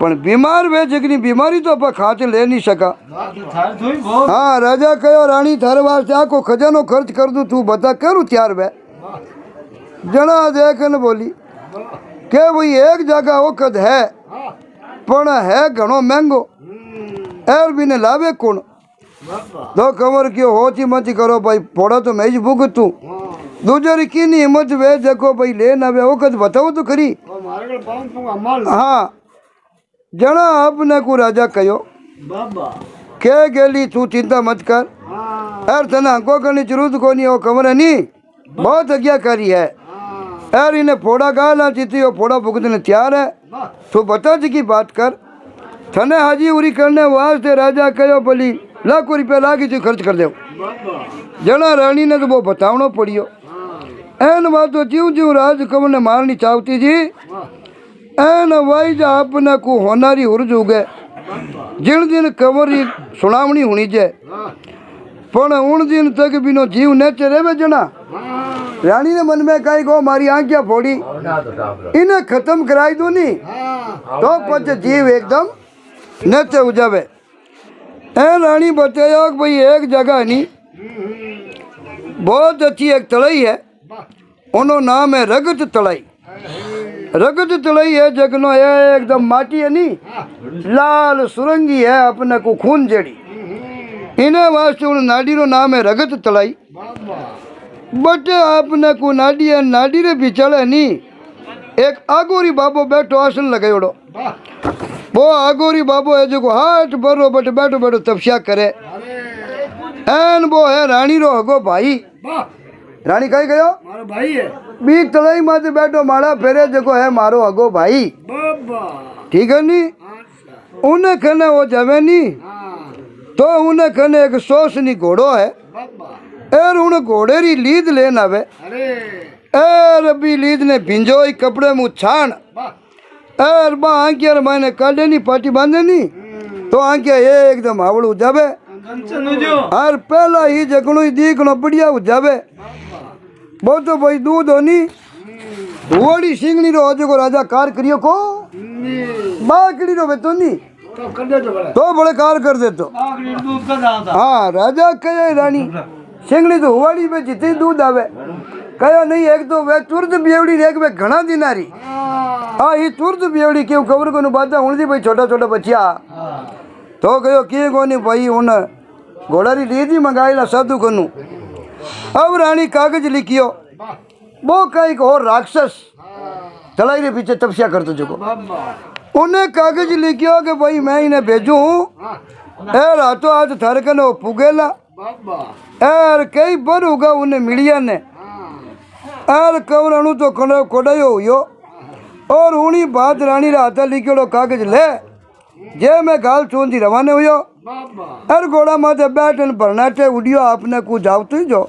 पर बीमार वे जगनी बीमारी तो आप खाते ले नहीं सका हाँ राजा कहो रानी थारे वास्ते आको खजानो खर्च कर दूं तू बता करू त्यार वे जना देखन बोली के भाई एक जगह वक्त है पण है घणो महंगो एर भी ने लावे कौन दो कमर क्यों होती मती करो भाई फोड़ा तो मैं ही भुगतू दूसरी की नहीं हिम्मत वे देखो भाई ले ना वे वक्त बताओ तो खरी। हाँ जना आपने को राजा कहो के गेली तू चिंता मत कर यार तना हमको करनी जरूरत को नहीं, वो कमर नहीं बहुत आज्ञाकारी है यार, इन्हें फोड़ा गाला जीती हो फोड़ा भुगतने तैयार है। तू बता जी की बात कर थने हाजी उरी करने वास्ते राजा कहो भली लाखों रुपया लागी तू खर्च कर दो। जना रानी ने तो वो बतावनो पड़ियो एन बात तो ज्यों ज्यों राजकमल ने मारनी चाहती जी एन वाई जा अपने को होनारी हुरज उगे जिन दिन कमरी सुनावनी होनी जे पण उन दिन तक बिनो जीव न चले जना। रानी ने मन में कही को मारी आंखियां फोड़ी इन्हें खत्म कराई दो नहीं तो पच जीव एकदम नचे उजावे। ए रानी बताया कि भाई एक जगह नहीं बहुत अच्छी एक तलई है, उनो नाम है रगत तलई। रगत तलई है जगनो है एकदम माटी है नी लाल सुरंगी है अपने को खून जड़ी, इन्हें वास्ते उन नाडी रो नाम है रगत तलई। बट आपने को नाडी है नाडी रे बिचले नी एक आगोरी बाबो बैठो आसन लगायोड़ो, वो आगोरी बाबो है जो हाथ भरो बट बैठो बैठो तपस्या करे एन वो है रानी रो हगो भाई। रानी कही गयो मारो भाई है बीक तलई माथे बैठो माड़ा फेरे जो है मारो हगो भाई ठीक है नी। उन्हें खने वो जावे नी तो उन्हें खने एक सोसनी घोड़ो है एर उन घोड़े री लीद लेन आवे एर भी लीद ने भिंजोई कपड़े मुँह छाण एर बा आंखिया मैंने काटे नी पाटी बांधे नी तो आंखिया एकदम हावड़ जावे और पहला ही जगनो ही दीखनो बढ़िया जावे वो तो भाई दूध होनी वोड़ी सिंगनी रो जो राजा कार करियो को बाकड़ी रो बेतो नी तो बड़े कार कर दे तो हाँ राजा कहे रानी सिंगनी तो हुआड़ी में जितनी दूध आवे कहो नहीं एक तो वे तुरंत बेवड़ी एक वे घना दिनारी हाँ ही तुरंत बेवड़ी क्यों खबर को बाता हूँ भाई छोटा छोटा बच्चिया तो कहो किए को नहीं भाई उन घोड़ारी लीदी मंगाईला साधु कनु। अब रानी कागज लिखियो वो कई और राक्षस तलाई रे पीछे तपस्या करते जो उन्हें कागज लिखियो कि भाई मैं इन्हें भेजू ए रातों आज थारे कने पुगेला एर कई बर होगा उन्हें मिलिया ने एर कवरणु तो कोडायो हुयो और उनी बात रानी राता लिखियो कागज ले जे मैं गाल चोंदी रवाने हुयो एर घोड़ा माथे बैठन भरनाटे उड़ियो आपने को जावतो जो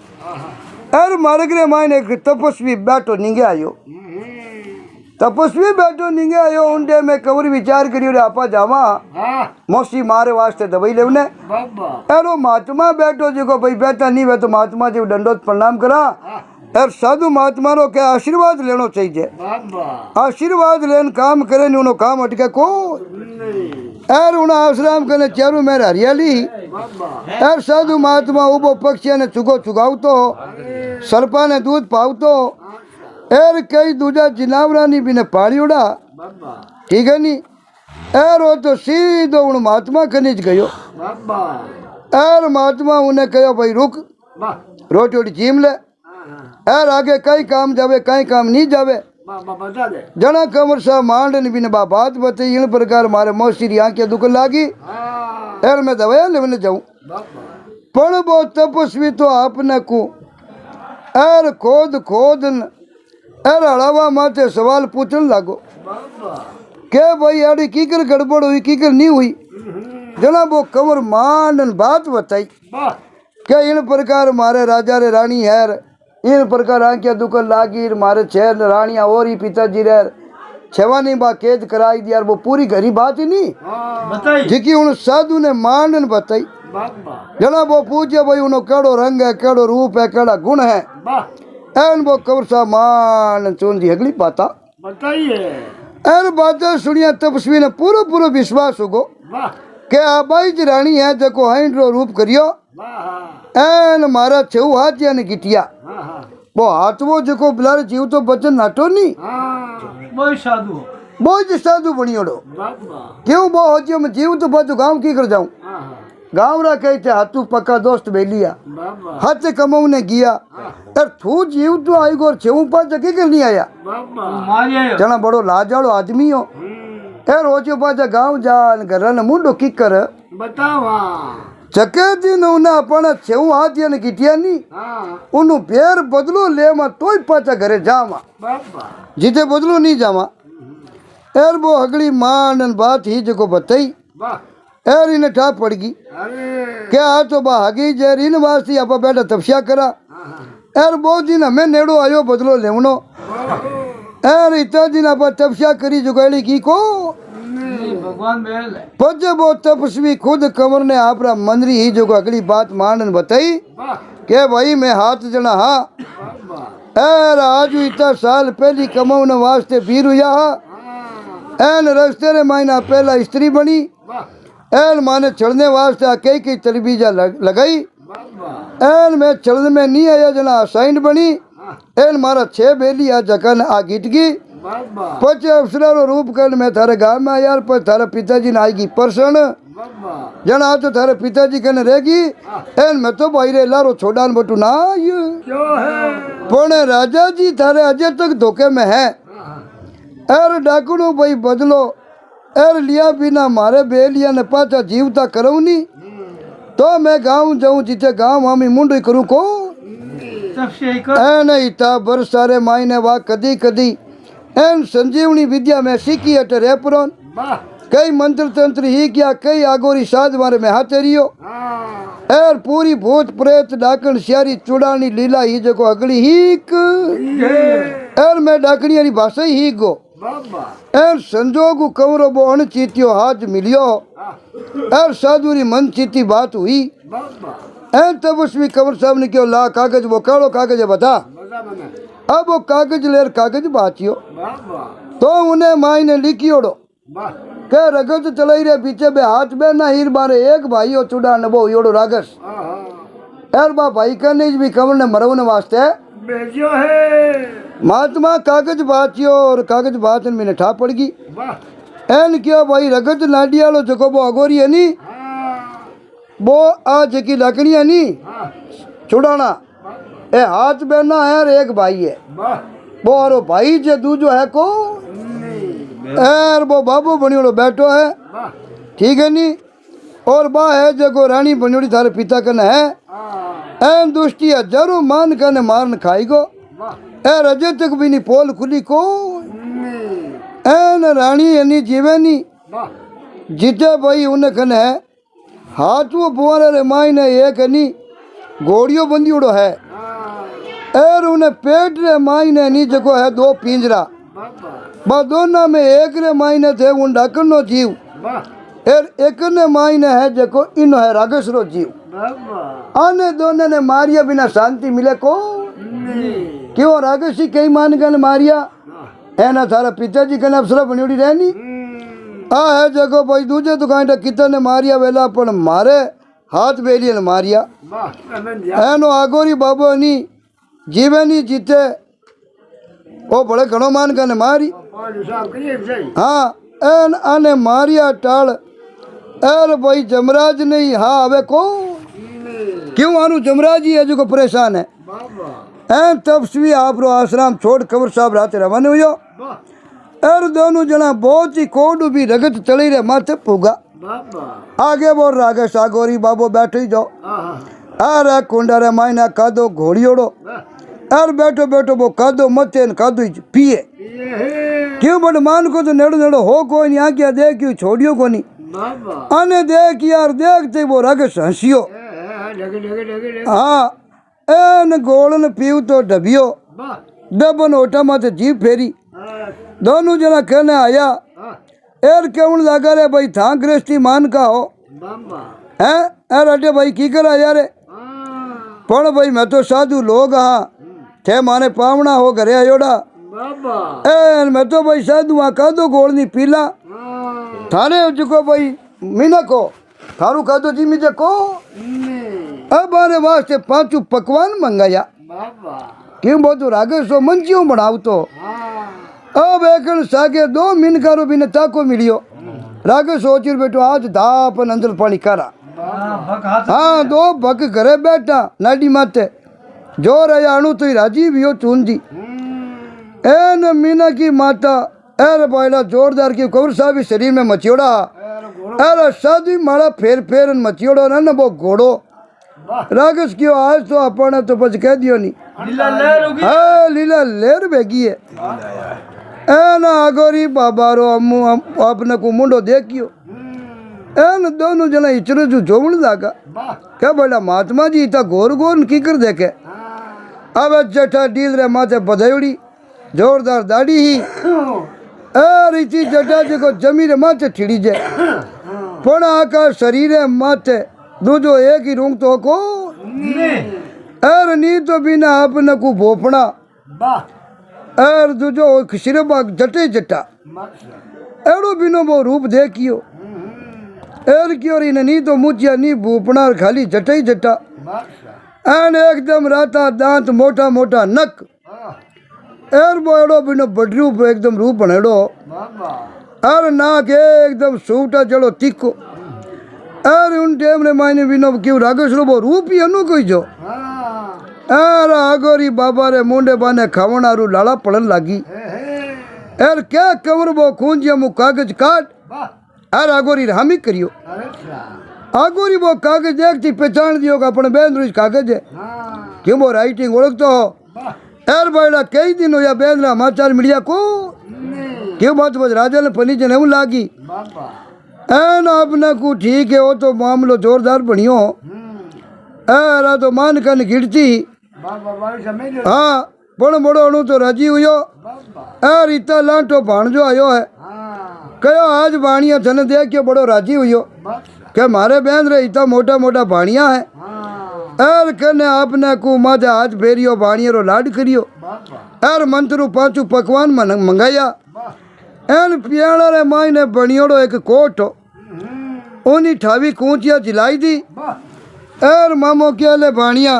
एर मार्ग रे मायने एक तपस्वी बैठो निंगे आयो तपस्वी बैठो निंगे आयो उनडे में कवर विचार करियो रे आपा जावा मौसी मारे वास्ते दवाई लेवने एरो महात्मा बैठो जो भाई बैठा नहीं वे तो महात्मा जी दंडोत प्रणाम करा एर साधु महात्मा रो क्या आशीर्वाद लेनो चाहिए आशीर्वाद लेन काम करे नहीं उनो काम अटके को एर उन आश्रम कने चारू मेर हरियाली एर साधु महात्मा उबो पक्षिया ने चुगो चुगावतो सर्पा ने दूध पावतो एर कई दूजा जिनावरानी भी ने पाड़ी उड़ा ठीक है नी एर वो तो सीधो उन महात्मा कने ज गयो एर महात्मा उन्हें कहो भाई रुक रोटी वोटी जीम ले एर आगे कई काम जावे कई काम नहीं जावे जना कमर सा मांडन भी ने बात बताई इन प्रकार मारे मौसी आंखें दुख लागी एर मैं दवाया लेने जाऊं पण वो तपस्वी तो आपने को एर खोद खोद एर हड़ावा माथे सवाल पूछने लागो के भाई अड़ी कीकर गड़बड़ हुई कीकर नहीं हुई जना वो कमर मांडन बात बताई क्या इन प्रकार मारे राजा रे रानी है इन प्रकार आंखें दुकान लागी मारे छह रानिया और ही पिताजी रे छवानी बा कैद कराई दी यार वो पूरी घरी बात ही नहीं जिकी उन साधु ने मांडन बताई जना वो पूछे भाई उन्हों केड़ो रंग है केड़ो रूप है केड़ा गुण है एन वो कबर सा मान चोन दी अगली बात बताइए एर बात सुनिया तपस्वी ने पूरा पूरा विश्वास होगो के आबाई जी रानी है जको हाइंड्रो रूप करियो एन मारा छऊ हाथ यानी गिटिया वो हाथ वो जको बिलार जीव तो बचन नाटो नहीं बोई साधु बनियोड़ो क्यों वो हो जियो मैं जीव तो बाजू गांव की कर जाऊं गाँव रा कहते हाथू पक्का दोस्त बेलिया हाथ कमाने गया यार तू जीव तो आई गोर छेऊ पाँच जगह के नहीं आया मारिया जना बड़ो लाजाड़ो आदमी हो यार रोजो पाचा गाँव जान घर ने मुंडो की कर बतावा चके दिन उन्हें अपना छेऊ हाथ ने कीटिया नहीं उन्हें फेर बदलो ले मा तोय पाचा घरे जावा जीते बदलो नहीं जावा यार वो अगली मान बात ही जको बताई यार इन्हें ठा पड़ गई क्या आ तो बा हगी जेर इन वास्ती आप बैठा तपस्या करा यार बहुत दिन हमें नेड़ो आयो बदलो लेवनो यार इतना दिन आप तपस्या करी जुगाड़ी की को भगवान बेल पजे वो तपस्वी खुद कंवर ने आपरा मंदरी ही जो अगली बात मानन बताई के भाई मैं हाथ जना हाँ यार आज इतना साल पहली कमाने वास्ते भीर हुआ एन रस्ते रे महीना पहला स्त्री बनी एन माने चढ़ने वास्ते कई कई तरबीजा लगाई एन मैं चढ़ने में नहीं आया जना साइंड बनी एन मारा 6 बेली आ जकन आ गिट गई पचे अफसरा रो रूप कर मैं थारे गांव में यार पर थारे पिताजी ने आएगी परसन जना तो थारे पिताजी कने रहेगी एन मैं तो भाई रे लारो छोड़ान बटू ना पण राजा जी थारे अजय तक धोखे में है एर डाकू भाई बदलो एर लिया बिना मारे बेलिया ने पाचा जीवता करूँ नहीं तो मैं गाँव जाऊँ जिते गाँव हम मुंडो करूँ को एन इता बरसारे मायने वा कदी कदी एन संजीवनी विद्या में सीखी अट रेपरोन कई मंत्र तंत्र ही किया कई आगोरी साध मारे में हाथ रियो एर पूरी भूत प्रेत डाकण श्यारी चुड़ानी लीला ही जको अगली हीक एर मैं डाकणी वाली भाषा ही गो एर संजोग कंवरो बो अणचीतियो हाथ मिलियो एर साधुरी मन चीती बात हुई एर तपस्वी कंवर साहब ने क्यों ला कागज वो कालो कागज बता अब वो कागज लेर कागज बाचियो तो उन्हें माई ने लिखियोड़ो के रगत चलाई रे पीछे बे हाथ बे ना हीर बारे एक भाई हो चुड़ा नबो योड़ो रागस यार बा भाई करने भी कंवर ने मरवने वास्ते भेजियो है महात्मा कागज बाचियो और कागज बाचन में ठा पड़ गई एन क्यों भाई रगत नाडिया लो जको वो अगोरी है नी वो आ जकी लकड़ी है नी छुड़ाना ए हाथ बेना है और एक भाई है वो और भाई जे दूजो है को एर वो बाबू बनियोड़ो बैठो है ठीक है नी और बा है जको रानी बनियोड़ी थारे पिता कने है एन दुष्टी हजारों मान कने मारन खाई गो एर अजय तक भी नहीं पोल खुली को एन रानी यानी जीवे नी जीते भाई उन्हें कने है हाथ वो बुआरे रे माई ने एक नी घोड़ियो बंदियोड़ो है एर उन्हें पेट रे माई ने नी जको है 2 पिंजरा बा दोनों में एक रे माई ने थे उन डाकन नो जीव एर एक ने माई ने है जको इनो है रागस रो जीव आने दोनों ने मारिया बिना शांति मिले को क्यों रागसी कई मान कन मारिया है ना थारा पिताजी कने अफसरा बनियोड़ी रहनी आ है जगो भाई दूजे दुकान कितने ने मारिया वेला पण मारे हाथ बेलिए ने मारिया है नो आगोरी बाबो नी जीवे नी जीते ओ बड़े घणो मान कने मारी हाँ एन आने मारिया टाल एर भाई जमराज नहीं हाँ आवे को क्यों आनु जमराज ही है जो परेशान है एन तपस्वी आप रो आश्रम छोड़ कंवर साहब रात रवाना हुयो एर दोनों जना बहुत ही कोड भी रगत चली रे माथे पुगा आगे बोल रागे सागोरी बाबो बैठो ही जाओ अरे कुंडा रे मायना कादो घोड़ियोड़ो अरे बैठो बैठो वो कादो मते कादो पिए क्यों बड़ मान को तो नेड़ो नेड़ो हो कोई नहीं आज्ञा दे क्यों छोड़ियो को नहीं आने देख यार देखते वो रागे हंसियो हाँ एन गोलन पीव तो डबियो डबन ओटा माते जीप फेरी दोनों जना कहने आया एर केवन लगा रे भाई था गृहस्थी मान का हो हैं एर अटे भाई की करा यार पण भाई मैं तो साधु लोग हाँ थे माने पावना हो घरे आयोड़ा एन मैं तो भाई साधु हाँ का दो गोल नहीं पीला थाने जुको भाई मीना को थारू का दो जी मुझे को अब आने वास्ते 5 पकवान मंगाया क्यों बहुत रागेशो मंचियों बनाव तो अब एक सागे 2 मिनकारो भी ताको मिलियो रागे सोचिर बेटो आज धापन अंदर पानी करा हाँ दो भक घरे बैठा नाडी माते जो रहा अणु तो राजी भी हो चूंदी एन मीना की माता एर बायला जोरदार की कौर साहब शरीर में मचियोड़ा एर शादी माड़ा फेर फेर मचियोड़ो न वो घोड़ो रागस क्यों आज तो अपने तो बच कह दियो नहीं हाँ लीला लेर बेगी है एन आगोरी बाबा रो अम्मू अपने को मुंडो देखियो एन दोनों जना इचरे जो जोमण लागा क्या बोला महात्मा जी इतना गोर गोर की कर देखे अब जटा डील रे माथे बधाई जोरदार दाढ़ी ही रीति जटा जी को जमी रे माथे ठिड़ी जे पण आका शरीर माथे दूजो एक ही रूंग तो को एर नी तो बिना आपने को भोपना एर दूजो सिरबा जटे जटा एड़ो बिनो वो रूप देखियो एर क्यों री नी तो मुचिया नी भूपना खाली जटे जटा एन एकदम राता दांत मोटा मोटा नक एर बोड़ो बिनो बड़रूप एकदम रूप बनेड़ो एर नाक एकदम सूटा जड़ो तिको एर उन टेम रे मायने बिनो क्यों रागस रो रूप ही अनु कोई जो एर आगोरी बाबा रे मुंडे बाने खावणारू लाला पड़न लागी एर क्या कमर बो खूंजिया मु कागज काट एर आगोरी हामी करियो आगोरी वो कागज देखती पहचान दियो का अपने बेंद्र कागज है क्यों वो राइटिंग ओळख तो एर बायला कई दिन हो या बेंद्रा समाचार मीडिया को क्यों बात बस राजा ने पनी जने लागी एन आपने को ठीक है वो तो मामलो जोरदार बनियो एरा तो मान कन गिरती हाँ बड़ो बड़ो अणु तो राजी हुयो एर इतना लांटो भाणजो आयो है कहो आज भाणिया थने देख के बड़ो राजी हुयो के मारे बहन रे इतना मोटा मोटा भाणिया है एर कने आपने को माथे हाथ फेरियो भाणिया रो लाड करियो एर मंत्रु पांचू पकवान मंगाया एन पियाणा रे मायने बनियोड़ो एक कोट उनी ठावी कूचिया जिलाई दी एर मामो क्या ले भाणिया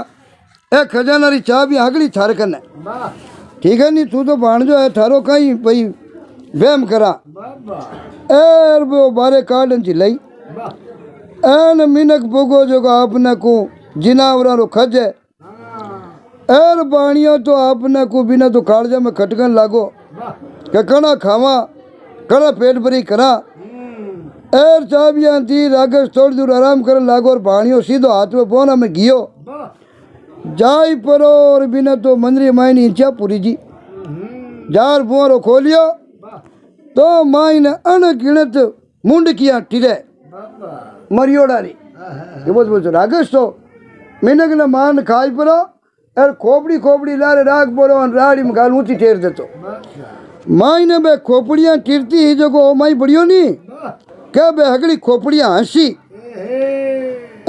ए खजाना री चाबी आगली थार कने ठीक है नी तू तो भाणजो है थारो कहीं भाई वहम करा एर वो बारे कार्डन जिलाई एन मिनक बोगो जो आपने को जिनावरा रो खज है एर बाणिया तो आपने को बिना तो कालजा में खटकन लागो के कना खावा कना पेट भरी करा एर चाबियां थी रागस थोड़ी दूर आराम कर लागो और बाणियों सीधो हाथ में बोना में गियो जाई परो और बिना तो मंदरी मायनी इंचा पूरी जी जार बुआरो खोलियो तो मायने अनगिनत मुंडकियां टिरे मरियोड़ारी ये बोल रागस तो मिनक ने मान खाई परो एर खोपड़ी खोपड़ी लारे राग परो राड़ी में गाल ऊंची टेर देतो मायने बे खोपड़ियां टिरती ही जो को माई बड़ियो नी क्या बे हगली खोपड़ियां हंसी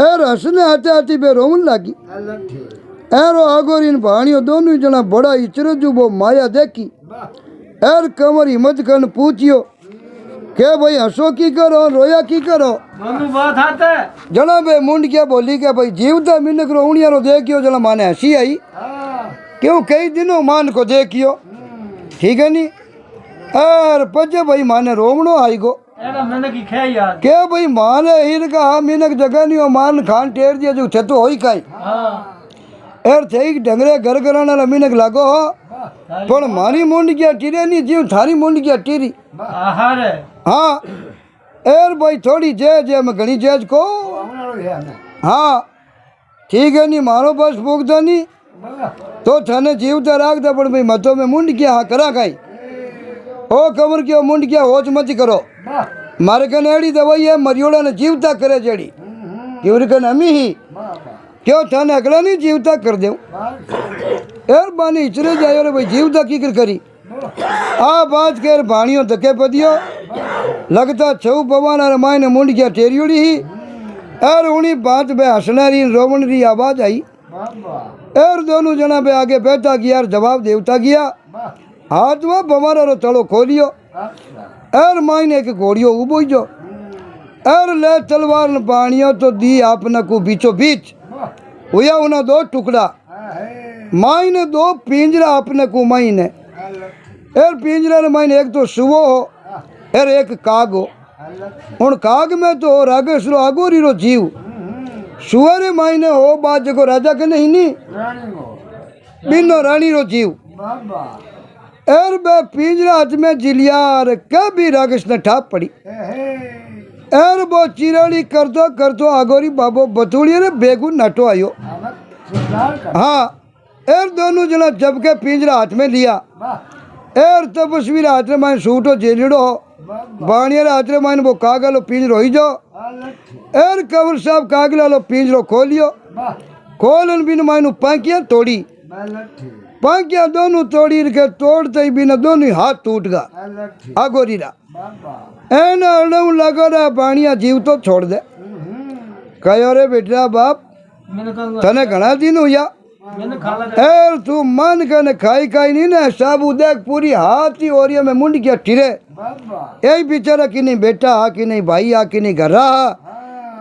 एर हंसने आते आती बे रोवन लागी एरो आगोरी भाणियों दोनों जना बड़ा इचरजू वो माया देखी एर कमर हिम्मत कन पूछियो के भाई हंसो की करो रोया की करो बात आते जना बे मुंड क्या बोली के भाई जीवता मिनक रो उनिया रो देखियो जना माने हंसी आई क्यों कई दिनों मान को देखियो ठीक है नी एर पजे भाई माने रोमणो आई गो मैंने की खे यार के भाई माने हीर का मिनक जगह नहीं हो मान खान टेर दिया जो छतो होई काई एर थे डंगरे घर कराना ला मिनक लागो हो पण मारी मुंड क्या टीरे नहीं जीव थारी मुंड क्या टीरी हाँ एर भाई थोड़ी जेज है मैं घनी जेज को हाँ ठीक है नहीं मारो बस भूखता नहीं तो थाने जीवता राखता पण भाई मतों में मुंड क्या हाँ करा काई ओ कमर क्यों मुंड क्या होच मत करो मारे कने एड़ी दवाई है मरियोड़ा ने जीवता करे जड़ी क्यों कन अमी ही क्यों थाने अगला नहीं जीवता कर दे यार बानी इचरे जायो रे भाई जीवता की कर करी आ बात कर भाणियों धके पदियो लगता छऊ भगवान अरे मायने मुंड क्या टेरियोड़ी ही यार उनी बात बे हंसनारी रोवण री आवाज आई यार दोनों जना बे आगे बैठा कि यार जवाब देवता गया हाथ में बमारा रो तड़ो खोलियो एर मायने एक घोड़ियो उबो जो एर ले तलवार न बाणियो तो दी आपने को बीचो बीच हुआ उन्हें दो टुकड़ा मायने दो पिंजरा अपने को मायने एर पिंजरा ने मायने एक तो सुवो हो एर एक काग हो उन काग में तो रागेश्वरो आगोरी रो जीव सुअर मायने हो बात जको राजा के नहीं नी बिनो रानी रो जीव एर बे पिंजरा हाथ में जिलियार कभी रागस ने ठाप पड़ी एर बो चिरानी करतो आगोरी बाबो बतूड़ी रे बेगुन नाटो आयो हाँ एर दोनों जना जब के पिंजरा हाथ में लिया एर तपस्वी हाथ में सूटो जेलिड़ो बाणिया हाथ में वो कागलो पिंजरो ही जो एर कंवर साहब कागला लो पिंजरो खोलियो खोलन बिन मायनु पांकिया तोड़ी पांकिया दोनों तोड़ी के तोड़ते ही बिना दोनों हाथ टूट गया आगोरीरा एन अड़ऊ लगा रहा बाणिया जीव तो छोड़ दे कहो रे बेटा बाप मैंने कहा तने घना दिन हुआ मैंने खाला एर तू मन कने खाई नहीं ना साबू देख पूरी हाथी ओरिया में मुंड किया ठिरे यही बेचारा कि नहीं बेटा हा कि नहीं भाई हा कि नहीं घर हा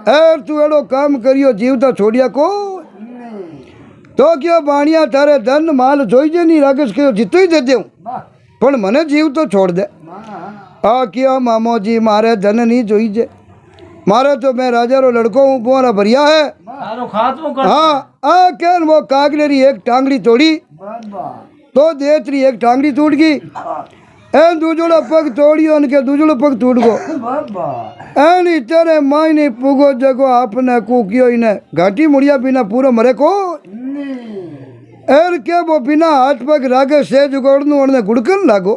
एर तू एड़ो काम करियो जीव तो छोड़िया को तो क्यों बाणिया तारे धन माल जोईजे नहीं रागस के जितो ही दे देऊं पण मने जीव तो छोड़ दे आ क्यों मामो जी मारे धन नहीं जोईजे मारे तो मैं राजा रो लड़को हूँ तुम्हारा बढ़िया है तारो खात्मो कर हाँ आ कहन वो कागलेरी एक टांगड़ी तोड़ी तो देतरी एक टांगड़ी टूट गई एन दूजोड़ा पग तोड़ी उनके दूजोड़ो पग टूट गो एन इतने मायने पुगो जगो आपने कुकियो इन्हें घाटी मुड़िया बिना पूरा मरे को एर के वो बिना हाथ पग रागे से जुगोड़नु उन्हें गुड़कन लागो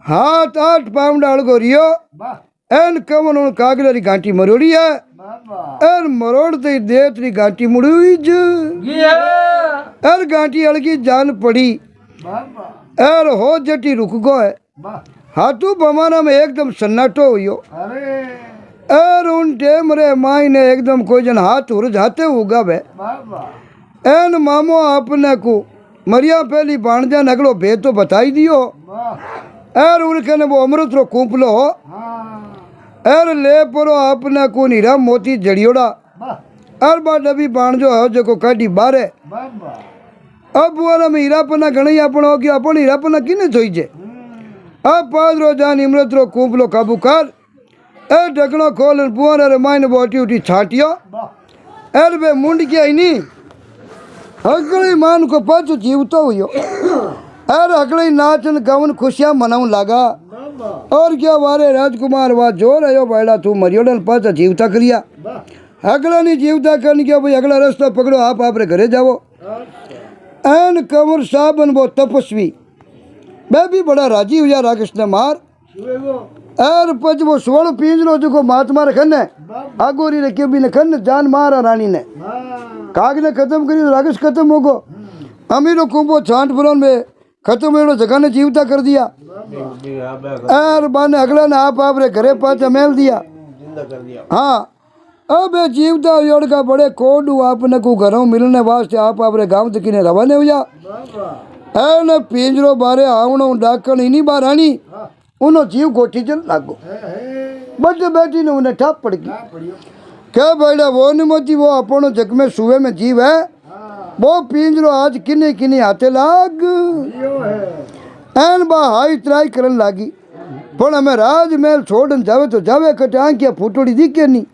हाथ 8 पाउंड अड़गो रियो एन कमन उन कागलेरी घाटी मरोड़ी है एर मरोड़ते ही देतरी घाटी मुड़ी ये एर घाटी अड़गी जान पड़ी एर हो जटी रुक गो है हाथू बमाना में एकदम सन्नाटो हुयो एर उन टेम रे माई ने एकदम कोई जन हाथ उड़ जाते होगा बे एन मामो आपने को मरिया पहली बाणजा नगलो भे तो बताई दियो एर उनके ने वो अमृत रो कूपलो हो एर ले परो आपने को नीरा मोती जड़ियोड़ा एर बा डबी बाणजो है जो को काटी बारे अब वाला में हीरापना घणी आपण हो गया अपन हीरापना किने जोई जे अब पाद रो जान इमरत रो कूपलो काबू कर ए ढकनो खोल बुआरा रे माइन बोटी उठी छाटियो एर बे मुंड के आईनी हकड़ी मान को पाछो जीवतो हुयो एर हकड़ी नाचन गवन खुशियां मनाऊ लागा और क्या वारे राजकुमार वा जो रहो बैड़ा तू मरियोडन पाछा जीवता करिया अगला नहीं जीवता करने के भाई अगला रास्ता पकड़ो आप रे घरे जाओ एन कंवर साहब वो तपस्वी मैं भी बड़ा राजी हुआ राकेश ने मार एर पच वो स्वर्ण पिंजरो जो को महात्मा रखन है आगोरी रे के भी ने खन जान मारा रानी ने काग ने खत्म करी तो राकेश खत्म हो गो अमीरो कुंभो छांट पुरन में खत्म एड़ो जगह ने जीवता कर दिया एर बाने अगला ने आप रे घरे पाछा मेल दिया हाँ अब ये जीवता योड़ का बड़े कोडू आपने को घरों मिलने वास्ते आप रे गांव तक ने रवाने हुआ एने पिंजरो बारे आवणो डाकण इनी बार आनी उनो जीव गोटी चल लागो बड़े बेटी ने उन्हें ठाप पड़ गई क्या बेड़ा वो निमती वो अपनो जग में सुवे में जीव है वो पिंजरो आज किने किने हाथे लाग एन बा हाई त्राई करन लागी पण हमें राजमहल छोड़न जावे तो जावे कटे आंखिया फूटोड़ी दिखे नहीं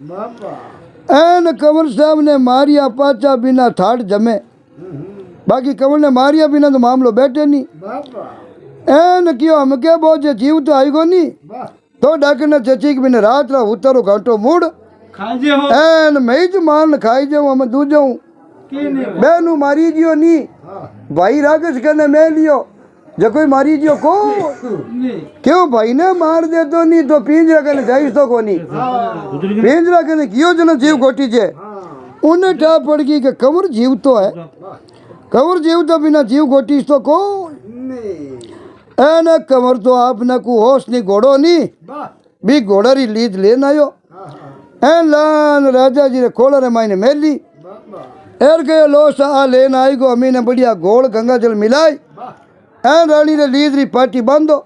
एन कंवर साहब ने मारिया पाचा बिना ठाट जमे बाकी कंवर ने मारिया बिना तो मामलो बैठे नहीं एन क्यों हम क्या बोझे जीव तो आई गो नहीं तो डाके ने चची बिना रात रा उतारो घंटो मूड खाजे हो एन मैं तो मान खाई जाऊं हम दूध जाऊं बेनू मारी जियो नहीं भाई राकेश कहने मैं लियो जो कोई मारी जियो को क्यों भाई ने मार दे तो नहीं तो पिंजरा कहने जाइस तो को नहीं पिंजरा कहने क्यों जन जीव गोटी जे उन्हें ठा पड़ गई कि कंवर जीव तो है कंवर जीव तो बिना जीव गोटी तो को एने कंवर तो आपने को होश नहीं घोड़ो नहीं भी घोड़ा री लीज लेन आयो एन लान राजा जी रे खोला रे मायने मेली एर गयो लोस आ लेन आई गो अमी ने बढ़िया गोल गंगा जल मिलाई एन रानी रे लीज री पाटी बांधो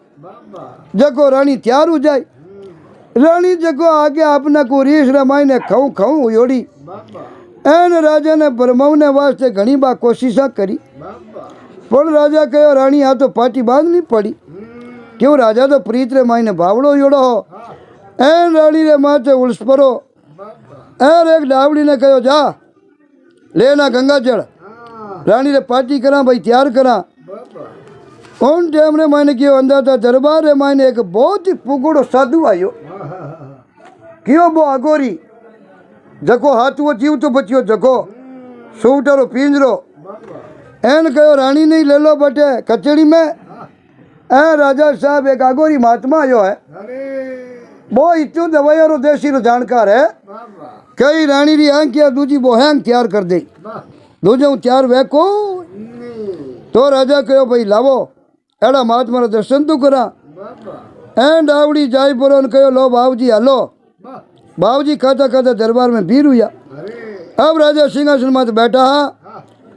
जको रानी तैयार हो जाए रानी जको आगे आपने को रीस रे मायने खाऊं खाऊं योड़ी एन राजा ने ब्रह्मने वास्ते घनी बार कोशिशा करी पर राजा कहो रानी आ तो पाटी बांधनी पड़ी क्यों राजा तो प्रीत रे मायने भावड़ो योड़ो हो एन रानी रे माथे उल्स परो एर एक डावड़ी ने कहो जा लेना गंगा जल रानी रे पार्टी करा भाई तैयार करा उन टाइम ने मैंने क्यों अंदर था दरबार रे मैंने एक बहुत ही पुगड़ो साधु आयो क्यों वो अगोरी जको हाथ वो जीव तो बचियो जको सूटरो पिंजरो एन कहो रानी नहीं ले लो बटे कचड़ी में ए राजा साहब एक अगोरी महात्मा आयो है वो इतो दवाई रो देसी रो जानकार है कई रानी री आंखिया दूजी वो हैंग तैयार कर दे दूजे तैयार वे को तो राजा कहो भाई लावो एड़ा महात्मा रो दर्शन तो करा एंड आवड़ी जाई परो कहो लो बाबूजी हलो बाबूजी खाता खाता दरबार में भीड़ हुआ अब राजा सिंहासन माथे बैठा हा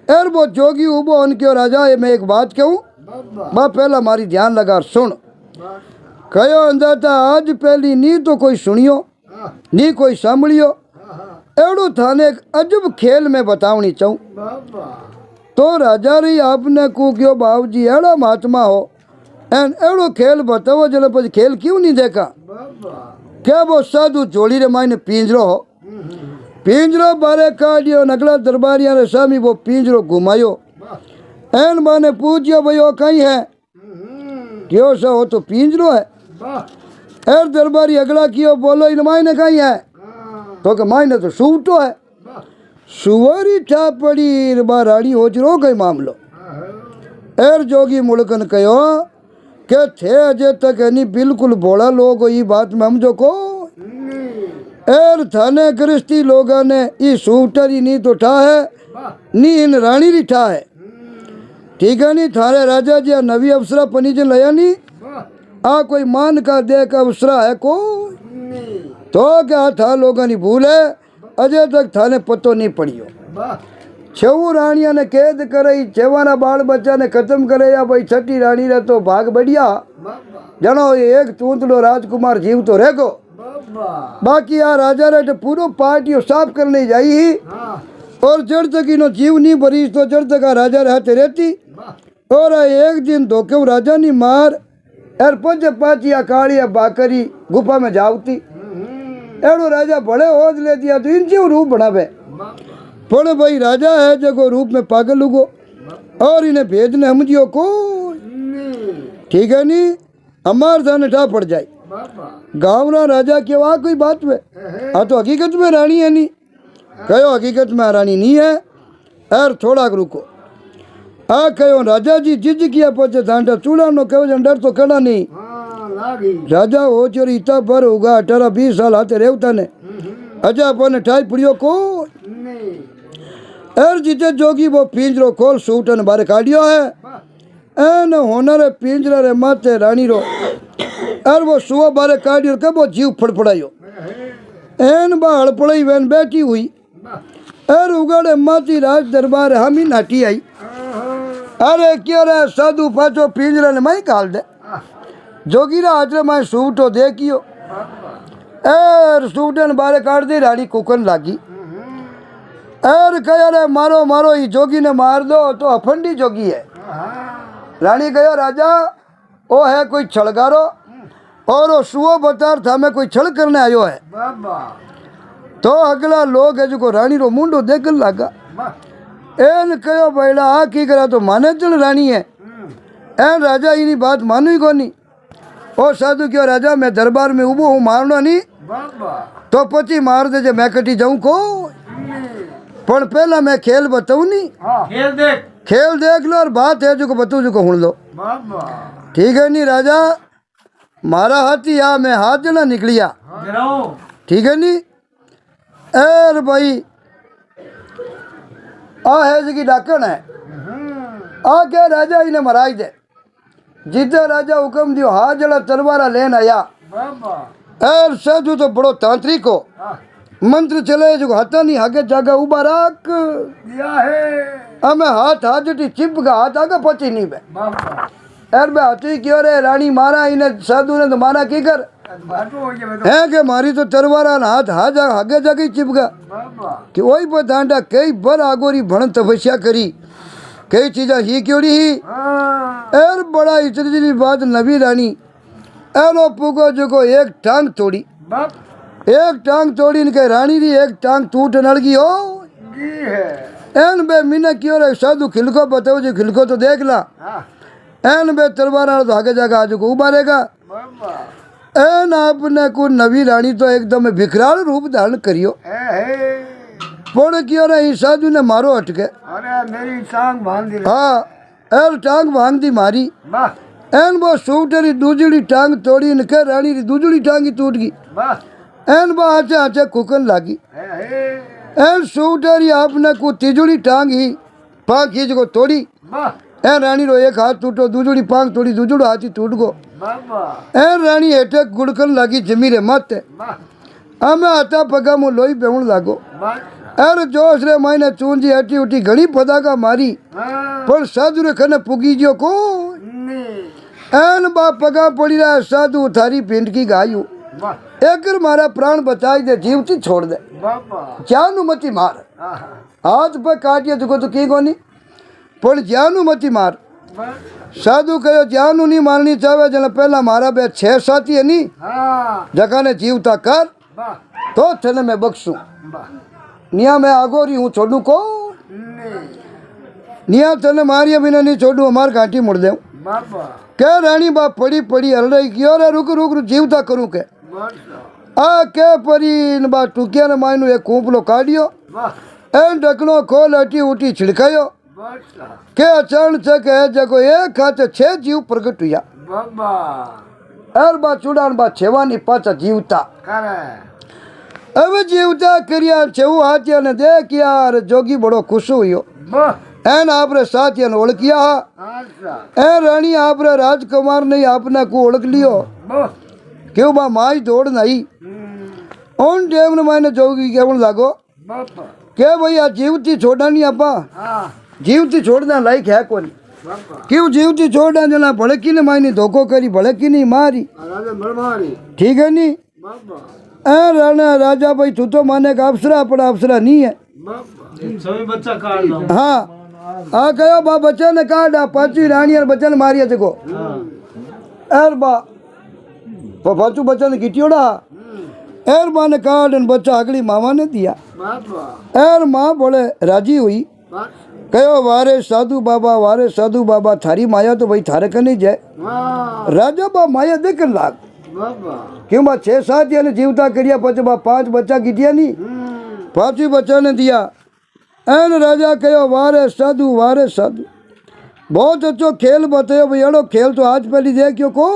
एर वो जोगी उबो उनके राजा ये मैं एक बात कहूँ बा पहला मारी ध्यान लगा सुन कहो अंदर था आज पहली नी तो कोई सुनियो नी कोई सांभलियो एड़ो थाने एक अजब खेल में बतावनी चाहूँ तो राजा री आपने को क्यों बाबूजी एड़ा महात्मा हो एन एड़ो खेल बताओ जले પછી खेल क्यों नहीं देखा क्या वो साधु जोड़ी रे मायने पिंजरो हो पिंजरो बारे काढ़ियो नगला दरबारिया रे सामी वो पिंजरो घुमायो एन माने पूछियो भाई वो कहीं है क्यों सा हो तो पिंजरो है एर दरबारी अगला कियो बोलो इन मायने कहीं है तो के मायने तो सूटो है सुवरी ठा पड़ी बाराड़ी हो रो गई मामलो एर जोगी मुड़कन कहो के थे अजय तक नहीं बिल्कुल भोला लोग ये बात में हम जो को एर थाने गृहस्थी लोगा ने ये सूटर ही नहीं तो ठा है नी इन रानी री ठा है ठीक है नहीं थारे राजा जी नवी अफसरा पनीजन लया नहीं आ कोई मान का देख अफसरा है को तो क्या था लोगों ने भूल है अजय तक थाने पतो नहीं पड़ियो छऊ रानिया ने कैद कराई छेवाना बाल बच्चा ने खत्म करे या भाई छठी रानी रे तो भाग बढ़िया जनो एक तूंतड़ो राजकुमार जीव तो रहेगो बाकी यार राजा रे तो पूरो पार्टी साफ करने जाई ही और जड़ तक इनो जीव नहीं भरी तो जड़ तक राजा रे हाथ रहती और एक दिन धोखे राजा नी मार एर पंच पाचिया कालिया बाकरी गुफा में जावती एड़ो राजा बड़े होद ले दिया तो इनसे रूप बनावे पर भाई राजा है जगो रूप में पागल उगो और इन्हें भेजने हमजियो को ठीक है नहीं हमार थाने ठा पड़ जाए गाँव राजा के वहाँ कोई बात में हाँ तो हकीकत में रानी है नहीं कहो हकीकत में रानी नहीं है यार थोड़ा रुको आ कहो राजा जी जिज किया पचे धांटा चूड़ा नो कहो डर तो खड़ा नहीं राजा हो चोरी इतना पर होगा 18-20 साल आते रेवता ने अजा अपन ठाई पुड़ियो को एर जीते जोगी वो पिंजरो खोल सूटन बारे काढ़ियो है एन होनरे पिंजरा रे माथे रानी रो एर वो सुआ बारे काढ़ियो के वो जीव फड़फड़ायो एन बा हड़पड़ई वेन बैठी हुई एर उगाड़े माती राज दरबार हमी नाटी आई अरे क्यों रे साधु पाचो पिंजरा ने माई काल दे जोगीरा हाजरे मैं सूटो देखियो एर सूटन बारे काट दी रानी कुकन लागी एर कह रे मारो मारो ये जोगी ने मार दो तो अफंडी जोगी है रानी कहो राजा ओ है कोई छड़गारो और वो सुओ बतार था मैं कोई छड़ करने आयो है तो अगला लोग है जो रानी रो मुंडो देखने लगा एन कहो बैला आ की करा तो माने चल रानी है एन राजा इनी बात मानू ही कोनी ओ साधु क्यों राजा मैं दरबार में उबो हूँ मारना नहीं तो पची मार दे जे मैं कटी जाऊं को पर पहला मैं खेल बताऊं नहीं खेल देख लो और बात है जो को बताऊं जो को हुन लो ठीक है नहीं राजा मारा हाथी आ मैं हाथ जना निकलिया ठीक है नहीं एर भाई आ है जी डाकन है आ क्या राजा इन्हें मराई दे जिते राजा हुक्म दियो हा जड़ा तलवारा लेन आया एर साधु तो बड़ो तांत्रिक हो मंत्र चले जो हाथा नहीं आगे जागा उबा राख हमें हाथ हाजटी चिपका हाथ आगे पची नहीं बे एर बे हाथी क्यों रे रानी मारा इन्हें साधु ने तो मारा की कर है के मारी तो तलवारा हाथ हाथ आगे जाके चिपका कि वही पर दांडा कई बार आगोरी भण तपस्या करी कई चीजा ही क्यों ही एर बड़ा इतनी बात नबी रानी एरो पुगो जो को एक टांग तोड़ी एक टांग तोड़ी ने कहे रानी री एक टांग टूट नड़गी हो एन बे मीने क्यों रे साधु खिलको बताओ जी खिलको तो देख ला एन बे तलवार वाला तो आगे जाकर आज को उबारेगा एन आपने को नवी रानी तो एकदम विकराल रूप धारण करियो पण क्यों रे इस साधु ने मारो अटके अरे मेरी टांग बांध दी हाँ एर टांग भांग दी मारी एन वो सूटरी दूजड़ी टांग तोड़ी ने कहे रानी री दूजड़ी टांग ही टूट गई एन वो आचे आचे कुकन लागी एन सूटरी आपने को तीजड़ी टांग ही पांग खींच को तोड़ी एन रानी रो एक हाथ टूटो दूजड़ी पांग तोड़ी दूजड़ो हाथ ही टूट गो एन रानी हेठे गुड़कन लागी जमी रे मत हमें आता पगा मु लोई बेवण लागो अरे जोश रे मायने चूंजी हटी उठी घणी पदाका मारी पर साधु रे खने पुगी जो को एन बा पगा पड़ी रहा साधु थारी पिंड की गायू एकर मारा प्राण बचाई दे जीवती छोड़ दे जानू मती मार हाथ पे काटिए तो की कोनी पर जानू मती मार साधु कहो जानू नहीं मारनी चाहे जने पहला मारा बे 6 साथी है नी जगह ने जीवता कर तो थने मैं बख्शू निया मैं आगोरी हूँ छोड़ू को निया तने मारिया बिना नहीं छोड़ू हमार घाटी मुड़ दे क्या रानी बाप पड़ी पड़ी हल रही की और रुक रुक रुक जीवता करूँ के आ के परी इन बा टुकिया ने मायनू एक कूपलो काढ़ियो एन ढकनो खोल हटी उठी छिड़कायो के अचानक है जगो एक हाथ 6 जीव प्रकट हुआ एर बा चूड़ान बा छेवानी पाचा जीवता अब जीवता करिया छेऊ हाथिया ने देख यार जोगी बड़ो खुश हुयो एन आपरे साथिया ने ओळख किया ए रानी आपरे राजकुमार ने आपने को ओळख लियो क्यों बा माई दौड़ नहीं उन टाइम ने मैंने जोगी केवल लागो के भैया जीवती छोड़ा नहीं आपा जीवती छोड़ना लायक है कौन क्यों जीवती छोड़ना जना भड़की ने मायने धोखो करी भड़की नहीं मारी ठीक है नी ए राणा राजा भाई तू तो माने का अप्सरा पर अप्सरा नहीं है सभी बच्चा काट दो हाँ आ कहो बा बच्चा ने काटा पांचवी रानी और बच्चा ने मारिया देखो एर बा पांचू बच्चा ने गिटियोड़ा एर माँ ने काट बच्चा अगली मामा ने दिया एर माँ बोले राजी हुई कहो वारे साधु बाबा थारी माया तो भाई थारे कने जाए राजा बा माया देख लाग क्यों बा 6 7 ने जीवता करिया पचे बा 5 बच्चा गिटिया नहीं 5वीं बच्चा ने दिया एन राजा कहो वारे साधु बहुत अच्छो खेल बतायो भाई अड़ो खेल तो आज पहली देखियो को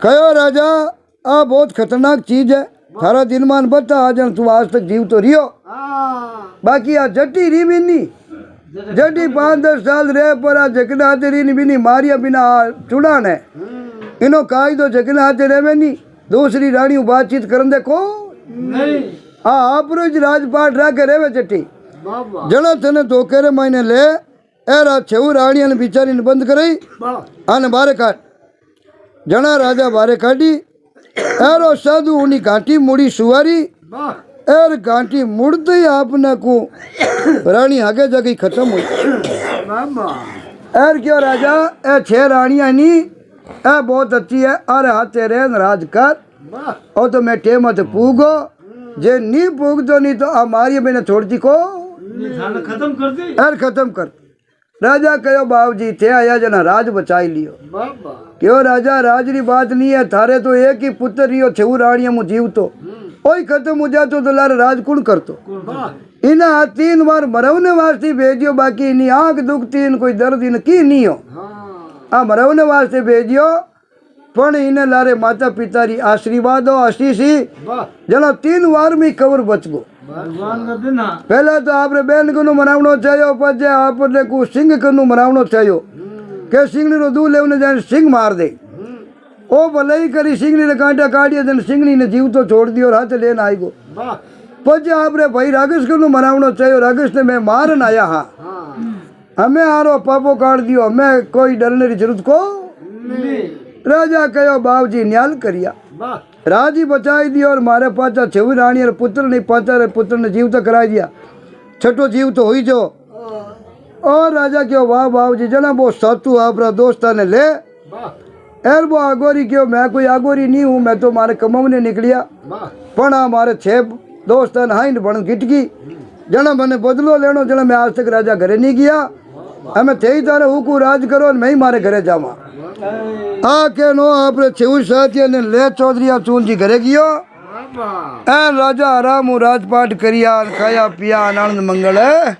कहो राजा आ बहुत खतरनाक चीज है थारा दिन मान बता आज तू आज तक जीव तो रियो बाकी आ जटी री भी नहीं जटी 5-10 साल रहे पर आ जकना हाथे री भी नहीं मारिया बिना चुड़ान है इनो काई दो जकना हाथे रहे नहीं दूसरी रानी बातचीत करन देखो नहीं हाँ आप रोज राजपाट रह के रेवे जटी जड़ा तने धोखे रे महीने ले एरा छेऊ रानी ने बिचारी ने बंद करई आने बारे काट जना राजा बारे काटी एरो साधु उनी घाटी मुड़ी सुवारी एर घाटी मुड़ते ही आपने को रानी आगे जाके खत्म हुई एर क्यों राजा ए 6 रानियां नहीं ए बहुत अच्छी है अरे हाथे रे राज कर और तो मैं टेम मत पूगो जे नहीं पूग तो नहीं तो हमारी मैंने छोड़ती को खत्म कर दी एर खत्म कर राजा कहो बाबू जी थे आया जना राज बचाई लियो क्यों राजा राज री बात नहीं है थारे तो एक ही पुत्र रियो छऊ रानिया मु जीव तो ओई खत्म हो जातो तो लारे राज कुण करतो इना 3 बार मरवने वास्ते भेजियो बाकी इनी आंख दुखती इन कोई दर्द इन की नहीं हो आ मरवने वास्ते भेजियो पण इने लारे माता पिता री आशीर्वाद हो आशीषी जना 3 बार में कवर बच गो भगवान का दिन हाँ पहला तो आपने बहन को मनावनो चाहिए पचे आपने को सिंह को मनावनो चाहिए के सिंगनी रो दूध लेवने जाने सिंह मार दे ओ भले ही करी सिंगनी ने कांटा काटिया जन सिंगनी ने जीव तो छोड़ दियो और हाथ लेना आई गो पचे आपने भाई रागेश को मनावनो चाहिए रागेश ने मैं मारन आया हाँ हमें आरो पापो काट दियो हमें कोई डरने की जरूरत को राजा कहो बाबू जी न्याल करिया राजी बचाई दिया और मारे पाचा छवी रानी और पुत्र नहीं पाचा रे पुत्र ने जीव तो करा दिया छठो जीव तो हुई जो और राजा क्यों वाह बाबू जी जना वो सातु आपरा दोस्ता ने ले एर वो आगोरी क्यों मैं कोई आगोरी नहीं हूँ मैं तो मारे कमाने निकलिया पण हमारे 6 दोस्त हाइन बन गिटकी जना मैंने बदलो लेनो जना मैं आज तक राजा घरे नहीं गया हमें थे ही तारे हुकू राज करो और मैं ही मारे घरे जावा आ के नो आपरे छेऊ साथी ने ले चौधरी चून जी घरे गियो एन राजा आराम राजपाट करिया खाया पिया आनंद मंगल है